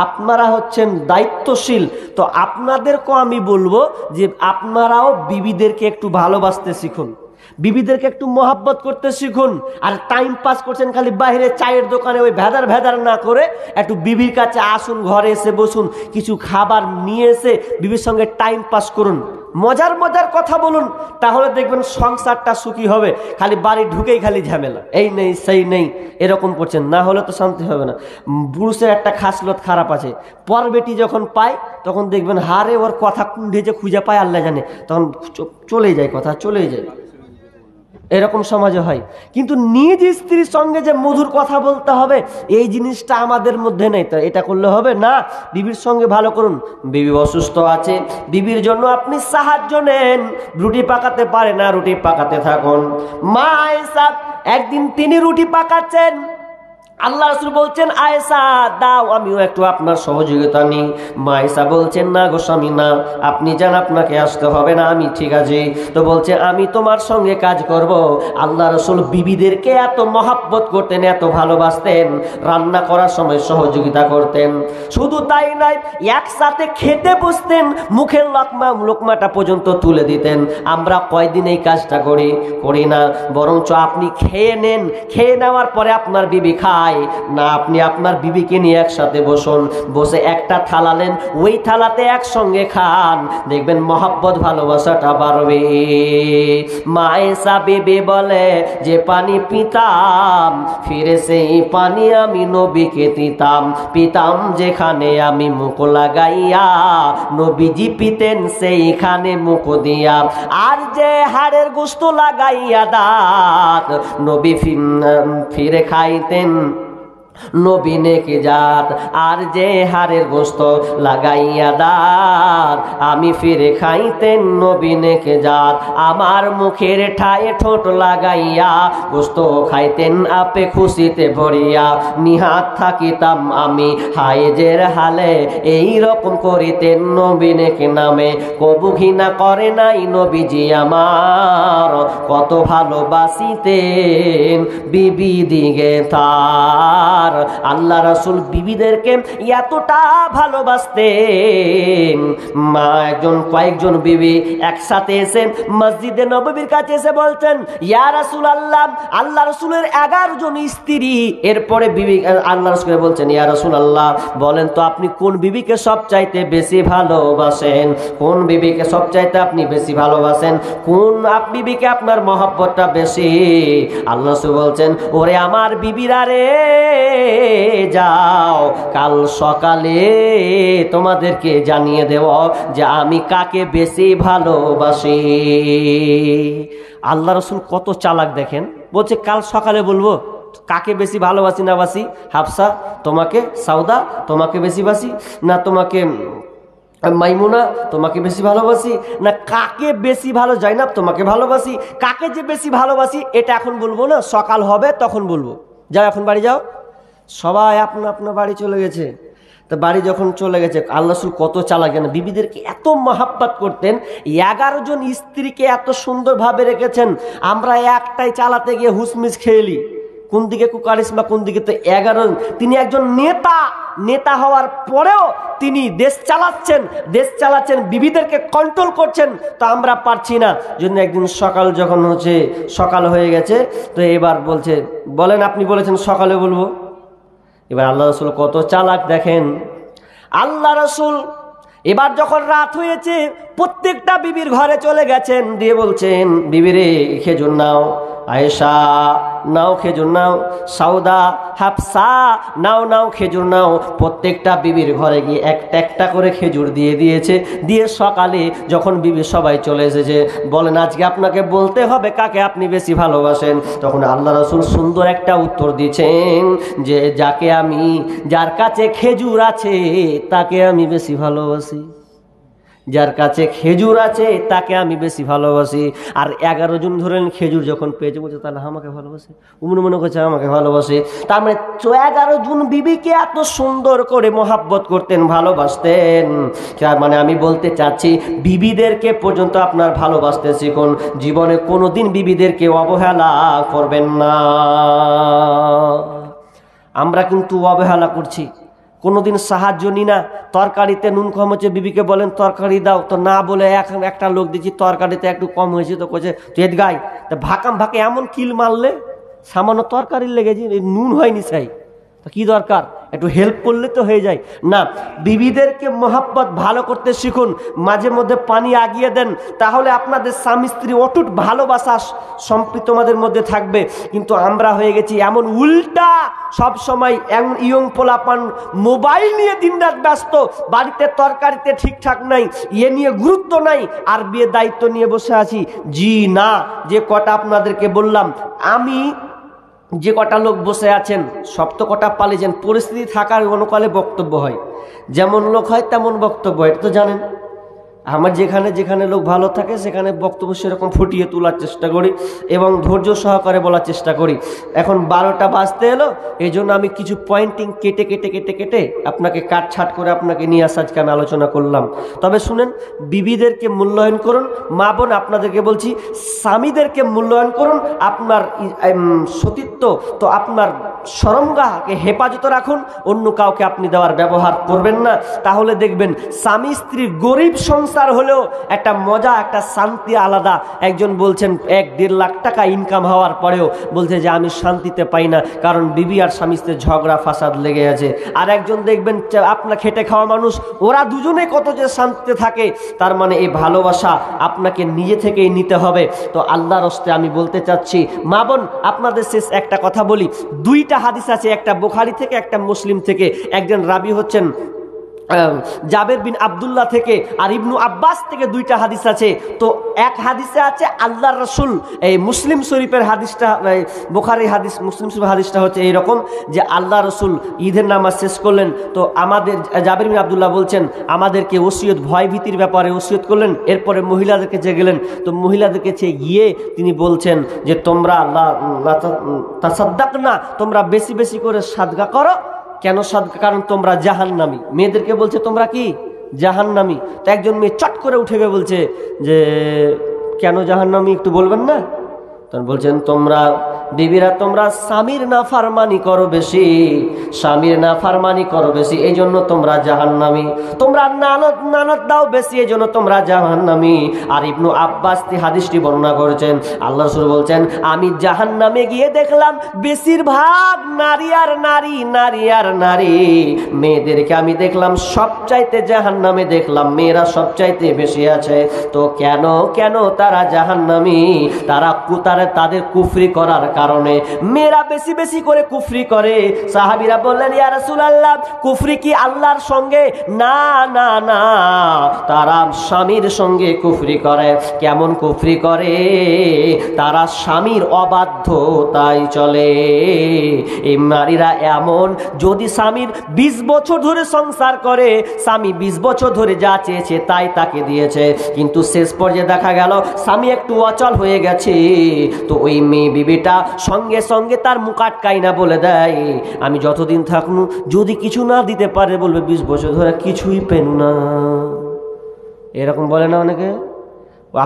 Speaker 1: আপনারা হচ্ছেন দায়িত্বশীল। তো আপনাদেরকেও আমি বলবো যে আপনারাও বিবিদেরকে একটু ভালোবাসতে শিখুন, বিবিদেরকে একটু মহাব্বত করতে শিখুন। আর টাইম পাস করছেন খালি বাইরে চায়ের দোকানে ওই ভেদার ভেদার না করে একটু বিবির কাছে আসুন, ঘরে এসে বসুন, কিছু খাবার নিয়ে এসে বিবির সঙ্গে টাইম পাস করুন, মজার মজার কথা বলুন, তাহলে দেখবেন সংসারটা সুখী হবে। খালি বাড়ি ঢুকেই খালি ঝামেলা, এই নেই সেই নেই এরকম করছেন, না হলে তো শান্তি হবে না। পুরুষের একটা খাসলত খারাপ আছে, পর বেটি যখন পায় তখন দেখবেন হারে ওর কথা কুণ্ঠে যে খুঁজে পায় আল্লাহ জানে, তখন চলেই যায়, কথা চলেই যায়, এরকম সমাজে হয়। কিন্তু নিজ স্ত্রীর সঙ্গে যে মধুর কথা বলতে হবে এই জিনিসটা আমাদের মধ্যে নেই। তো এটা করলে হবে না, বিবির সঙ্গে ভালো করুন। বিবি অসুস্থ আছে, বিবির জন্য আপনি সাহায্য নেন, রুটি পাকাতে পারে না, রুটি পাকাতে থাকুন। মা আয়েশা একদিন তিনি রুটি পাকাচ্ছেন, আল্লাহ রাসূল বলছেন আয়েশা দাও আমিও একটু আপনার সহযোগিতা নিই। মা আয়েশা বলছেন না গো স্বামী না, আপনি যান, আপনাকে আসতে হবে না, আমি ঠিক আছে। তো বলছে আমি তোমার সঙ্গে কাজ করব। আল্লাহ রাসূল বিবিদেরকে এত মহাব্বত করতেন, এত ভালোবাসতেন, রান্না করার সময় সহযোগিতা করতেন। শুধু তাই নয়, একসাথে খেতে বসতেন, মুখের লোকমাটা পর্যন্ত তুলে দিতেন। আমরা কয়দিন এই কাজটা করি না, বরঞ্চ আপনি খেয়ে নেন, খেয়ে নেওয়ার পরে আপনার বিবি খায় না, আপনি আপনার বিবিকে নিয়ে একসাথে বসুন, বসে একটা থালা নেন, ওই থালাতে একসঙ্গে খান, দেখবেন মহব্বত ভালোবাসাটা বাড়বে। মা আয়েশা বিবি বলে যে পানি পিতাম, ফিরে সেই পানি আমি নবীকে দিতাম, পিতাম যেখানে আমি মুখ লাগাইয়া, নবীজি পিতেন সেইখানে মুখ দিয়া, আর যে হাড়ের গোশত লাগাইয়া দাঁত নবী ফিরে খাইতেন নবী নেকে জাত, আর যে হাড়ের গোশত লাগাইয়া দাঁত আমি ফিরে খাইতেন নবী নেকে জাত, আমার মুখের ঠায়ে ঠোঁট লাগাইয়া গোশত খাইতেন আপে খুশিতে ভরিয়া, নিহাত থাকিতাম আমি হায়েজের হালে, এই রকম করিতেন নবী নেকে নামে, কবু ঘৃণা করে নাই নবীজি আমার, কত ভালোবাসিতেন বিবি দিগে তার। আল্লাহ রাসূল বিবিদেরকে এতটা ভালোবাসতেন, কয়েকজন বিবি একসাথে এসে মসজিদে নববীর কাছে এসে বলতেন ইয়া রাসূলুল্লাহ, আল্লাহ রাসূলের 11 জন স্ত্রী। এরপরে বিবি আল্লাহ রাসূল বলছেন ইয়া রাসূলুল্লাহ বলেন তো আপনি কোন বিবিকে সবচাইতে বেশি ভালোবাসেন, কোন বিবিকে সবচাইতে আপনি বেশি ভালোবাসেন, কোন বিবিকে আপনার মহব্বতটা বেশি? আল্লাহ রাসূল বলছেন ওরে আমার বিবিরা রে, যাও কাল সকালে তোমাদেরকে জানিয়ে দেব যে আমি কাকে বেশি ভালোবাসি। আল্লাহ রাসূল কত চালাক দেখেন, বলছে কাল সকালে বলবো কাকে বেশি ভালোবাসি না বাসি। হাফসা তোমাকে, সাউদা তোমাকে বেশি বাসি, না তোমাকে মাইমুনা তোমাকে বেশি ভালোবাসি, না কাকে বেশি ভালো জাইনাব তোমাকে ভালোবাসি। কাকে যে বেশি ভালোবাসি এটা এখন বলবো না, সকাল হবে তখন বলবো। যাও এখন বাড়ি যাও। সবাই আপনার বাড়ি চলে গেছে। তো বাড়ি যখন চলে গেছে, আল্লাহ রাসূল কত চালাক জানেন, বিবিদেরকে এত মহাব্বত করতেন, 11 জন স্ত্রীকে এত সুন্দরভাবে রেখেছেন। আমরা একটাই চালাতে গিয়ে হুসমিস খেয়েলি, কোন দিকে কুকারিসমা কোন দিকে। তো 11, তিনি একজন নেতা হওয়ার পরেও তিনি দেশ চালাচ্ছেন, বিবিদেরকে কন্ট্রোল করছেন। তো আমরা পারছি না। জন্য একদিন সকাল হয়ে গেছে, তো এবার বলছে বলেন আপনি বলেছেন সকালে বলবো। এবার আল্লাহ রাসূল কত চালাক দেখেন। আল্লাহ রাসূল এবার যখন রাত হয়েছে প্রত্যেকটা বিবির ঘরে চলে গেছেন, দিয়ে বলছেন বিবিরে খেজুর নাও, আয়েশা নাও খেজুর নাও, সাউদা হাফসা নাও খেজুর নাও। প্রত্যেকটা বিবির ঘরে গিয়ে একটা করে খেজুর দিয়েছে। দিয়ে সকালে যখন বিবি সবাই চলে এসেছে, বলেন আজকে আপনাকে বলতে হবে কাকে আপনি বেশি ভালোবাসেন। তখন আল্লাহ রাসূল সুন্দর একটা উত্তর দিয়েছেন যে যার কাছে খেজুর আছে তাকে আমি বেশি ভালোবাসি। যার কাছে খেজুর আছে তাকে আমি বেশি ভালোবাসি। আর 11 জন ধরেন খেজুর যখন পেয়েছে বলছে তাহলে আমাকে ভালোবাসে, উমনি মনে করছে আমাকে ভালোবাসে। তার মানে 11 জন বিবিকে এত সুন্দর করে মোহাব্বত করতেন, ভালোবাসতেন। তার মানে আমি বলতে চাচ্ছি বিবিদেরকে পর্যন্ত আপনার ভালোবাসতে শিখুন। জীবনে কোনোদিন বিবিদেরকে অবহেলা করবেন না। আমরা কিন্তু অবহেলা করছি, কোনোদিন সাহায্য নি না। তরকারিতে নুন কম হচ্ছে, বিবিকে বলেন তরকারি দাও, তো না বলে একটা লোক দিচ্ছি তরকারিতে একটু কম হয়েছে, তো কোচে তুই এদ গাই, তা ভাকাম ভাকে এমন কিল মারলে সামান্য তরকারির লেগেছে, নুন হয়নি চাই, তো কি দরকার, একটু হেল্প করলে তো হয়ে যায় না। বিবিদেরকে মোহাব্বত ভালো করতে শিখুন, মাঝে মধ্যে পানি আগিয়ে দেন, তাহলে আপনাদের স্বামী স্ত্রী অটুট ভালোবাসা সম্প্রীত তোমাদের মধ্যে থাকবে। কিন্তু আমরা হয়ে গেছি এমন উল্টা, সব সময় এমন ইয়ং পোলাপান মোবাইল নিয়ে দিনরাত ব্যস্ত, বাড়িতে তরকারিতে ঠিকঠাক নাই, ইয়ে নিয়ে গুরুত্ব নাই, আর বিয়ের দায়িত্ব নিয়ে বসে আছি। জি না, যে কটা আপনাদেরকে বললাম, আমি যে কটা লোক বসে আছেন সব তো কটা পালিয়েছেন, পরিস্থিতি থাকার অনুকালে বক্তব্য হয়, যেমন লোক হয় তেমন বক্তব্য হয়, এটা তো জানেন। আমার যেখানে যেখানে লোক ভালো থাকে সেখানে বক্তব্য সেরকম ফুটিয়ে তোলার চেষ্টা করি এবং ধৈর্য সহকারে বলার চেষ্টা করি। এখন 12টা বাজতে এলো, এই জন্য আমি কিছু পয়েন্টিং কেটে কেটে কেটে কেটে আপনাকে কাটছাট করে আপনাকে নিয়ে আসা আজকে আমি আলোচনা করলাম। তবে শুনেন, বিবিদেরকে মূল্যায়ন করুন। মা বোন আপনাদেরকে বলছি, স্বামীদেরকে মূল্যায়ন করুন। আপনার সতীত্ব তো আপনার শরমগাহকে হেফাজত রাখুন, অন্য কাউকে আপনি দেওয়ার ব্যবহার করবেন না। তাহলে দেখবেন স্বামী স্ত্রী গরিব সংসার হলেও একটা মজা, একটা শান্তি আলাদা। একজন বলছেন 1-1.5 লাখ টাকা ইনকাম হওয়ার পরেও বলছে যে আমি শান্তিতে পাই না, কারণ বিবি আর স্বামী স্ত্রীর ঝগড়া ফাসাদ লেগে আছে। আর একজন দেখবেন আপনার খেটে খাওয়া মানুষ, ওরা দুজনে কত যে শান্তিতে থাকে। তার মানে এই ভালোবাসা আপনাকে নিজে থেকেই নিতে হবে। তো আল্লাহর হস্তে আমি বলতে চাচ্ছি, মা বোন আপনাদের শেষ একটা কথা বলি। 2টা হাদিস আছে, একটা বুখারী থেকে একটা মুসলিম থেকে। একজন রাবি হচ্ছেন জাবের বিন আব্দুল্লাহ থেকে, আর ইবনু আব্বাস থেকে 2টা হাদিস আছে। তো এক হাদিসে আছে আল্লাহর রাসূল, এই মুসলিম শরীফের হাদিসটা, বুখারী হাদিস, মুসলিম শরীফের হাদিসটা হচ্ছে এইরকম যে আল্লাহ রাসূল ঈদের নামাজ শেষ করলেন, তো আমাদের জাবের বিন আব্দুল্লাহ বলছেন আমাদেরকে ওসিয়ত, ভয় ভীতির ব্যাপারে ওসিয়ত করলেন। এরপরে মহিলাদেরকে চেয়ে গেলেন, তো মহিলাদেরকে চেয়ে গিয়ে তিনি বলছেন যে তোমরা তাসাদ্দাকনা, তোমরা বেশি বেশি করে সাদকা করো। কেন সাদকা? কারণ তোমরা জাহান্নামী। মেয়েদেরকে বলছে তোমরা কি জাহান্নামী। তো একজন মেয়ে চট করে উঠে গিয়ে বলছে যে কেন জাহান্নামী, একটু বলবেন না? তখন বলছেন তোমরা বিবিরা তোমরা স্বামীর নাফরমানি করো বেশি, স্বামীর নাফরমানি করো বেশি, এই জন্য তোমরা জাহান্নামী। তোমরা নানত দাও বেশি, এই জন্য তোমরা জাহান্নামী। আর ইবনু আব্বাস হাদিসটি বর্ণনা করেছেন, আল্লাহ রাসূল বলছেন আমি জাহান্নামে গিয়ে দেখলাম বেশিরভাগ নারী আর নারী, নারী আর নারী। মেয়েদেরকে আমি দেখলাম সবচাইতে জাহান্নামে দেখলাম মেয়েরা সবচাইতে বেশি আছে। তো কেন কেন তারা জাহান্নামী? তাদের কুফরি করার কারণে মেয়েরা বেশি বেশি করে কুফরি করে। সাহাবীরা বললেন ইয়া রাসূলুল্লাহ, কুফরি কি আল্লাহর সঙ্গে? না না না, তারা স্বামীর সঙ্গে কুফরি করে। কেমন কুফরি করে? তারা স্বামীর অবাধ্যতায় চলে। এই নারীরা এমন, যদি স্বামীর 20 বছর ধরে সংসার করে, স্বামী 20 বছর ধরে যা চেয়েছে তাই তাকে দিয়েছে, কিন্তু শেষ পর্যায়ে দেখা গেল স্বামী একটু অচল হয়ে গেছে, তো ওই মেয়ে বিবিটা সঙ্গে সঙ্গে তার মুখ আটকাই না, বলে দেয় আমি যতদিন থাকনু যদি কিছু না দিতে পারে বলবে 20 বছর ধরে কিছুই পেন না। এরকম বলে না অনেকে।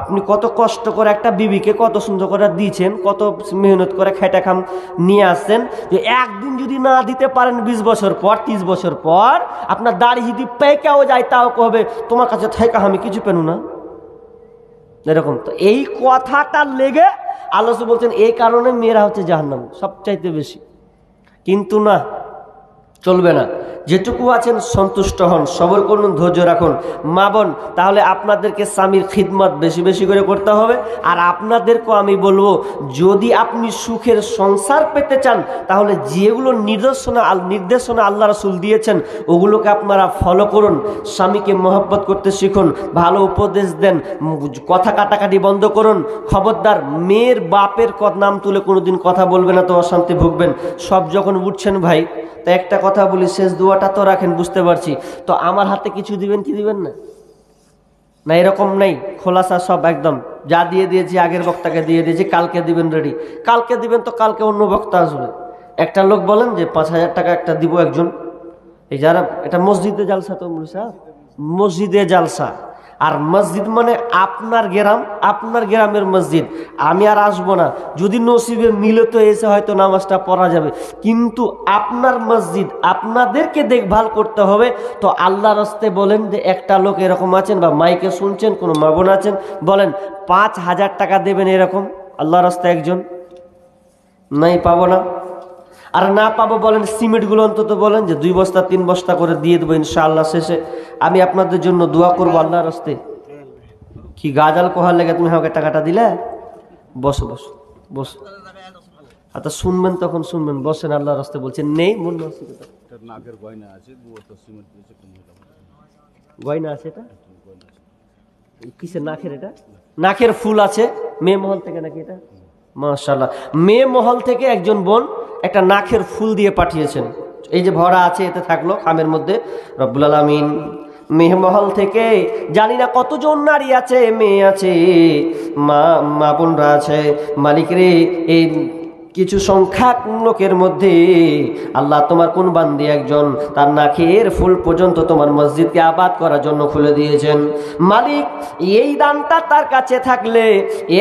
Speaker 1: আপনি কত কষ্ট করে একটা বিবিকে কত সুন্দর করে দিয়েছেন, কত মেহনত করে খেটে খাম নিয়ে আসছেন, যে একদিন যদি না দিতে পারেন 20 বছর পর, 30 বছর পর আপনার দাড়ি যদি পেকেও যায় তাও কবে তোমার কাছে থেকে আমি কিছু পেনু না। এরকম তো এই কথাটা লেগে আল্লাহ বলছেন এই কারণে মেয়েরা হচ্ছে জাহান্নামী সবচাইতে বেশি। কিন্তু না, চলবে না। যেটুকু আছেন সন্তুষ্ট হন, সবর করুন, ধৈর্য রাখুন। মা বোন তাহলে আপনাদেরকে স্বামীর খিদমত বেশি বেশি করে করতে হবে। আর আপনাদেরকেও আমি বলবো, যদি আপনি সুখের সংসার পেতে চান তাহলে যেগুলো নির্দেশনা আল্লাহ রাসূল দিয়েছেন ওগুলোকে আপনারা ফলো করুন। স্বামীকে মহব্বত করতে শিখুন, ভালো উপদেশ দেন, কথা কাটাকাটি বন্ধ করুন। খবরদার মেয়ের বাপের নাম তুলে কোনোদিন কথা বলবে না, তো অশান্তি ভুগবেন। সব যখন উঠছেন ভাই, তো একটা কথা বলি, শেষ দোয়াটা তো রাখেন, বুঝতে পারছি। তো আমার হাতে কিছু দিবেন কি দিবেন না? না এরকম নেই, খোলাসা সব একদম যা দিয়ে দিয়েছি আগের বক্তাকে দিয়ে দিয়েছি, কালকে দিবেন রেডি। কালকে দিবেন তো কালকে অন্য বক্তা আসবে। একটা লোক বলেন যে 5,000 টাকা একটা দিব একজন, এই যারা এটা মসজিদে জালসা তো মসজিদে জালসা। আর মসজিদ মানে আপনার গ্রাম, আপনার গ্রামের মসজিদ। আমি আর আসবো না, যদি নসিবে মিলে তো এসে হয়তো নামাজটা পড়া যাবে, কিন্তু আপনার মসজিদ আপনাদেরকে দেখভাল করতে হবে। তো আল্লাহর রাস্তে বলেন যে একটা লোক এরকম আছেন বা মাইকে শুনছেন, কোনো মা বোন আছেন, বলেন 5,000 টাকা দেবেন এরকম আল্লাহর রাস্তে একজন? নাই, পাবো না। আর না পাবো বলেন সিমেন্টগুলো অন্তত বলেন যে 2 বস্তা 3 বস্তা করে দিয়ে দেবো ইনশাআল্লাহ। শেষে আমি আপনাদের জন্য দোয়া করবো আল্লাহর রাস্তে। কি গাজাল কোহার লেগে তুমি আমাকে টাকাটা দিলে? বসো বসো বসো, আচ্ছা শুনবেন তখন শুনবেন, বসেন। আল্লাহর রাস্তে বলছেন নেই মন মানসিকতা। গয়না আছে, এটা কিসের? নাকের? এটা নাকের ফুল আছে মেয়ে মহল থেকে নাকি? এটা মাশাআল্লাহ, মেয়ে মহল থেকে একজন বোন একটা নাকের ফুল দিয়ে পাঠিয়েছেন। এই যে ভরা আছে, এতে থাকলো খামের মধ্যে। রব্বুল আলামিন মেয়ে মহল থেকে জানি না কতজন নারী আছে, মেয়ে আছে, মা বোনরা আছে, মালিক রে, এই কিছু সংখ্যক লোকের মধ্যে আল্লাহ তোমার কোন বান্দি একজন তার নাকের ফুল পর্যন্ত তোমার মসজিদকে আবাদ করার জন্য খুলে দিয়েছেন। মালিক, এই দানটা তার কাছে থাকলে,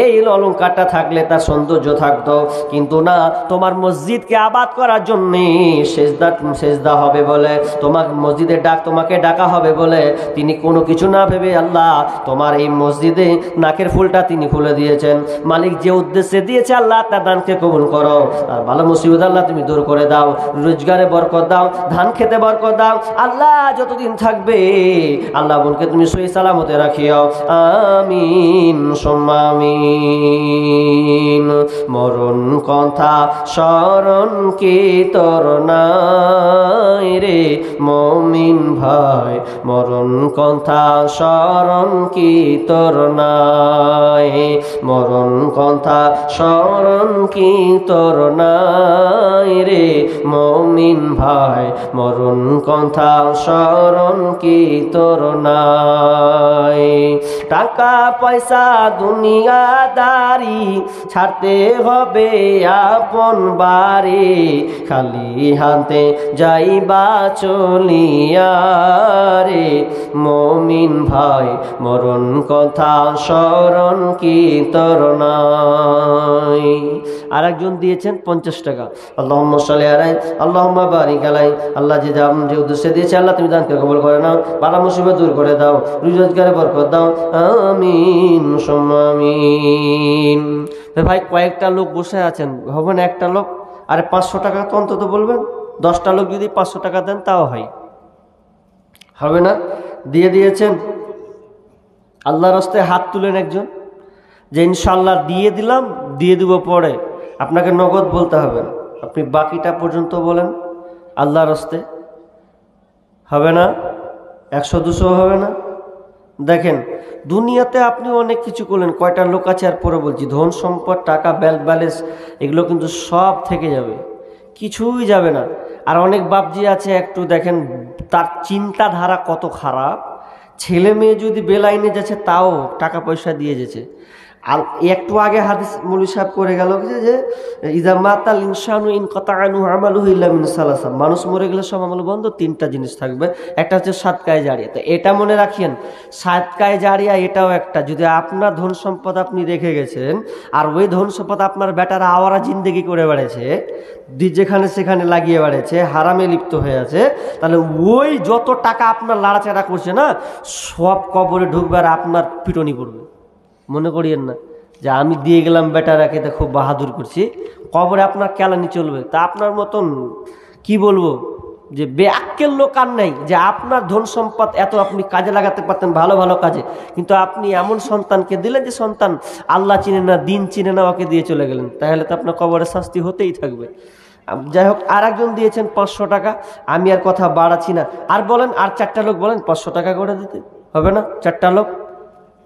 Speaker 1: এই অলংকারটা থাকলে তার সৌন্দর্য থাকতো, কিন্তু না, তোমার মসজিদকে আবাদ করার জন্য সেজদা হবে বলে, তোমার মসজিদের তোমাকে ডাকা হবে বলে তিনি কোনো কিছু না ভেবে আল্লাহ তোমার এই মসজিদে নাকের ফুলটা তিনি খুলে দিয়েছেন। মালিক যে উদ্দেশ্যে দিয়েছে আল্লাহ তার দানকে কবুল করো। আর ভালো মুসিবত আল্লাহ তুমি দূর করে দাও, রোজগারে বরকত দাও, ধান খেতে বরকত দাও আল্লাহ। যতদিন থাকবে আল্লাহ বোনকে তুমি সহি সালামতে রাখিও, আমিন সুম্মা আমিন। মরণ কথা স্মরণ কি তোর নাই রে মুমিন ভাই, মরণ কথা স্মরণ কি তোর নাই, মরণ কথা স্মরণ কি তোর নাই রে মুমিন ভাই, মরণ কথা স্মরণ কি তোর নাই। টাকা পয়সা দুনিয়াদারি ছাড়তে হবে আপন বাড়ি, খালি হাতে যাইবা চলিয়া রে মুমিন ভাই, মরণ কথা স্মরণ কি তোর নাই। আর একজন দিয়েছেন 50 টাকা। আল্লাহুম্মা সাল্লি আলাইহি আল্লাহুম্মা বারিক আলাইহি। আল্লাহ যে উদ্দেশ্যে দিয়েছে আল্লাহ তুমি দানকে কবুল করে নাও, বালা মুসিবত দূর করে দাও, রোজগারে বরকত দাও, আমিন সুম্মা আমিন। ভাই কয়েকটা লোক বসে আছেন, হবে না একটা লোক? আরে 500 টাকা তো অন্তত বলবেন। 10টা লোক যদি 500 টাকা দেন তাও হয়, হবে না? দিয়ে দিয়েছেন আল্লাহর রাস্তায় হাত তুলেন একজন, যে ইনশাআল্লাহ দিয়ে দিলাম, দিয়ে দিব পরে, আপনাকে নগদ বলতে হবে না, আপনি বাকিটা পর্যন্ত বলেন আল্লাহর রাস্তায়। হবে না? 100-200 হবে না? দেখেন দুনিয়াতে আপনি অনেক কিছু করলেন, কয়টা লোক আছে আর পরে বলছি, ধন সম্পদ টাকা ব্যালেন্স এগুলো কিন্তু সব থেকে যাবে, কিছুই যাবে না। আর অনেক বাপজি আছে একটু দেখেন তার চিন্তাধারা কত খারাপ, ছেলে মেয়ে যদি বেলাইনে যাচ্ছে তাও টাকা পয়সা দিয়ে যাচ্ছে। আর একটু আগে হাদিস মৌলভী সাহেব করে গেল যে ইজা মাতাল ইনসানু ইনকাতা আনহু আমালুহু ইল্লা মিন সালাসা, মানুষ মরে গেলে সব আমল বন্ধ, 3টা জিনিস থাকবে, একটা হচ্ছে সাদকায়ে জারিয়া। তো এটা মনে রাখিয়েন, সাদকায়ে জারিয়া এটাও একটা। যদি আপনার ধন সম্পদ আপনি রেখে গেছেন আর ওই ধন সম্পদ আপনার বেটারা আওয়ারা জিন্দেগি করে বেড়েছে, যেখানে সেখানে লাগিয়ে বেড়েছে, হারামে লিপ্ত হয়ে আছে, তাহলে ওই যত টাকা আপনার লাড়াচাড়া করছে না সব কবরে ঢুকবে আর আপনার পিটনি পড়বে। মনে করিয়েন না যে আমি দিয়ে গেলাম বেটারাকে, তা খুব বাহাদুর করছি, কবরে আপনার কেলানি চলবে। তা আপনার মতন কি বলবো যে বেআক্কেল লোক আর নেই, যে আপনার ধন সম্পদ এত আপনি কাজে লাগাতে পারতেন ভালো ভালো কাজে, কিন্তু আপনি এমন সন্তানকে দিলেন যে সন্তান আল্লাহ চিনে না, দিন চিনে না, ওকে দিয়ে চলে গেলেন, তাহলে তো আপনার কবরে শাস্তি হতেই থাকবে। যাই হোক, আর একজন দিয়েছেন 500 টাকা, আমি আর কথা বাড়াচ্ছি না। আর বলেন আর 4টা লোক বলেন 500 টাকা করে দিতে, হবে না? 4টা লোক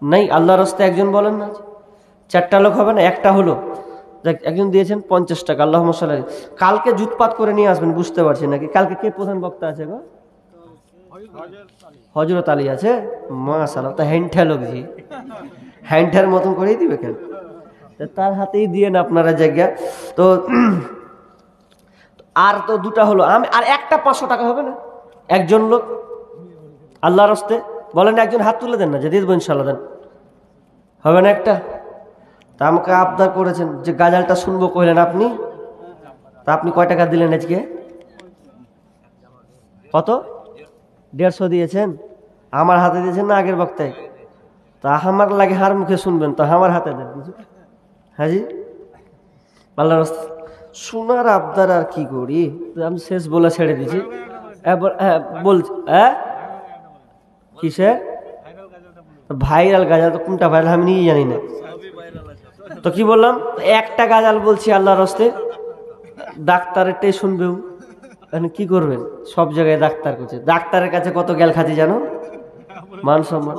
Speaker 1: নেই আল্লাহর রাস্তায় একজন বলেন না, 4টা লোক হবে না? একটা হলো, একজন দিয়েছেন 50 টাকা। আল্লাহুম্মা সাল্লি। কালকে জুতপাত করে নিয়ে আসবেন, বুঝতে পারছি নাকি কালকে কে প্রধান বক্তা আছে গো? হজরত আলী আছে, মাশাআল্লাহ, তা হ্যান্ডঠা লোক জি, হ্যান্ডঠার মতন করেই দিবে কেন, তার হাতেই দিয়ে না আপনারা জায়গা। তো আর তো দুটা হলো, আমি আর একটা 500 টাকা হবে না একজন লোক আল্লাহর রাস্তে বলেন, একজন হাত তুলে দেন না, যে দিয়ে দেবো ইনশাল্লাহ, দেন, হবে না একটা? তা আমাকে আবদার করেছেন যে গাজালটা শুনবো, কইলেন আপনি, তা আপনি কয় টাকা দিলেন আজকে? কত? 150 দিয়েছেন? আমার হাতে দিয়েছেন না আগের বক্তায়? তা আমার লাগে হার মুখে শুনবেন, তো আমার হাতে দেন কিছু। হ্যাঁ জি, আল্লাহর রাস্তে শোনার আবদার আর কি করি, আমি শেষ বলে ছেড়ে দিছি। এবার হ্যাঁ বলছি, হ্যাঁ কিসের ভাইরাল গাজাল? তো কোনটা ভাইরাল আমি নিজে জানি না। তো কি বললাম, একটা গাজাল বলছি আল্লাহর রাস্তে, ডাক্তারেরটাই শুনবেও, কি করবেন? সব জায়গায় ডাক্তার করছে, ডাক্তারের কাছে কত গেল খাতি জানো, মান সম্মান।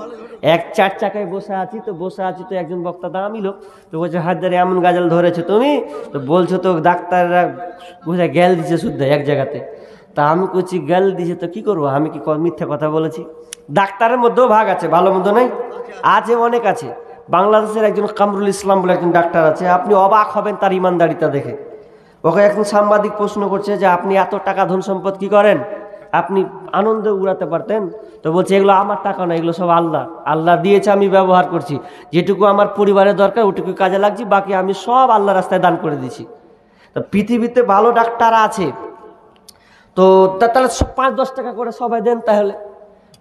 Speaker 1: 4 চাকায় বসে আছি তো একজন বক্তা দামি লোক, তো বলছে হাজারে এমন গাজাল ধরেছে তুমি, তো বলছো তো ডাক্তাররা বুঝে গেল দিছে শুদ্ধ এক জায়গাতে। তা আমি করছি গেল দিছে তো কি করবো, আমি কি মিথ্যা কথা বলেছি? ডাক্তারের মধ্যেও ভাগ আছে, ভালো মন্দ নাই, আছে অনেক আছে। বাংলাদেশের একজন কামরুল ইসলাম বলে একজন ডাক্তার আছে, আপনি অবাক হবেন তার ইমানদারিতা দেখে। ওকে একজন সাংবাদিক প্রশ্ন করছে যে আপনি এত টাকা ধন সম্পদ কি করেন, আপনি আনন্দে উড়াতে পারতেন? তো বলছে এগুলো আমার টাকা না, এগুলো সব আল্লাহ দিয়েছে, আমি ব্যবহার করছি, যেটুকু আমার পরিবারের দরকার ওটুকু কাজে লাগছে, বাকি আমি সব আল্লাহ রাস্তায় দান করে দিছি। তো পৃথিবীতে ভালো ডাক্তার আছে, তো তাহলে 5-10 টাকা করে সবাই দেন, তাহলে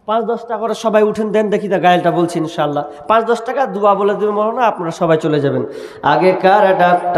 Speaker 1: 5-10 টাকা করে সবাই উঠেন, দেন দেখি, তা গায়েলটা বলছি ইনশাল্লাহ 5-10 টাকা দুয়া বলে দেবেন, না আপনারা সবাই চলে যাবেন। আগেকার ডাক্তার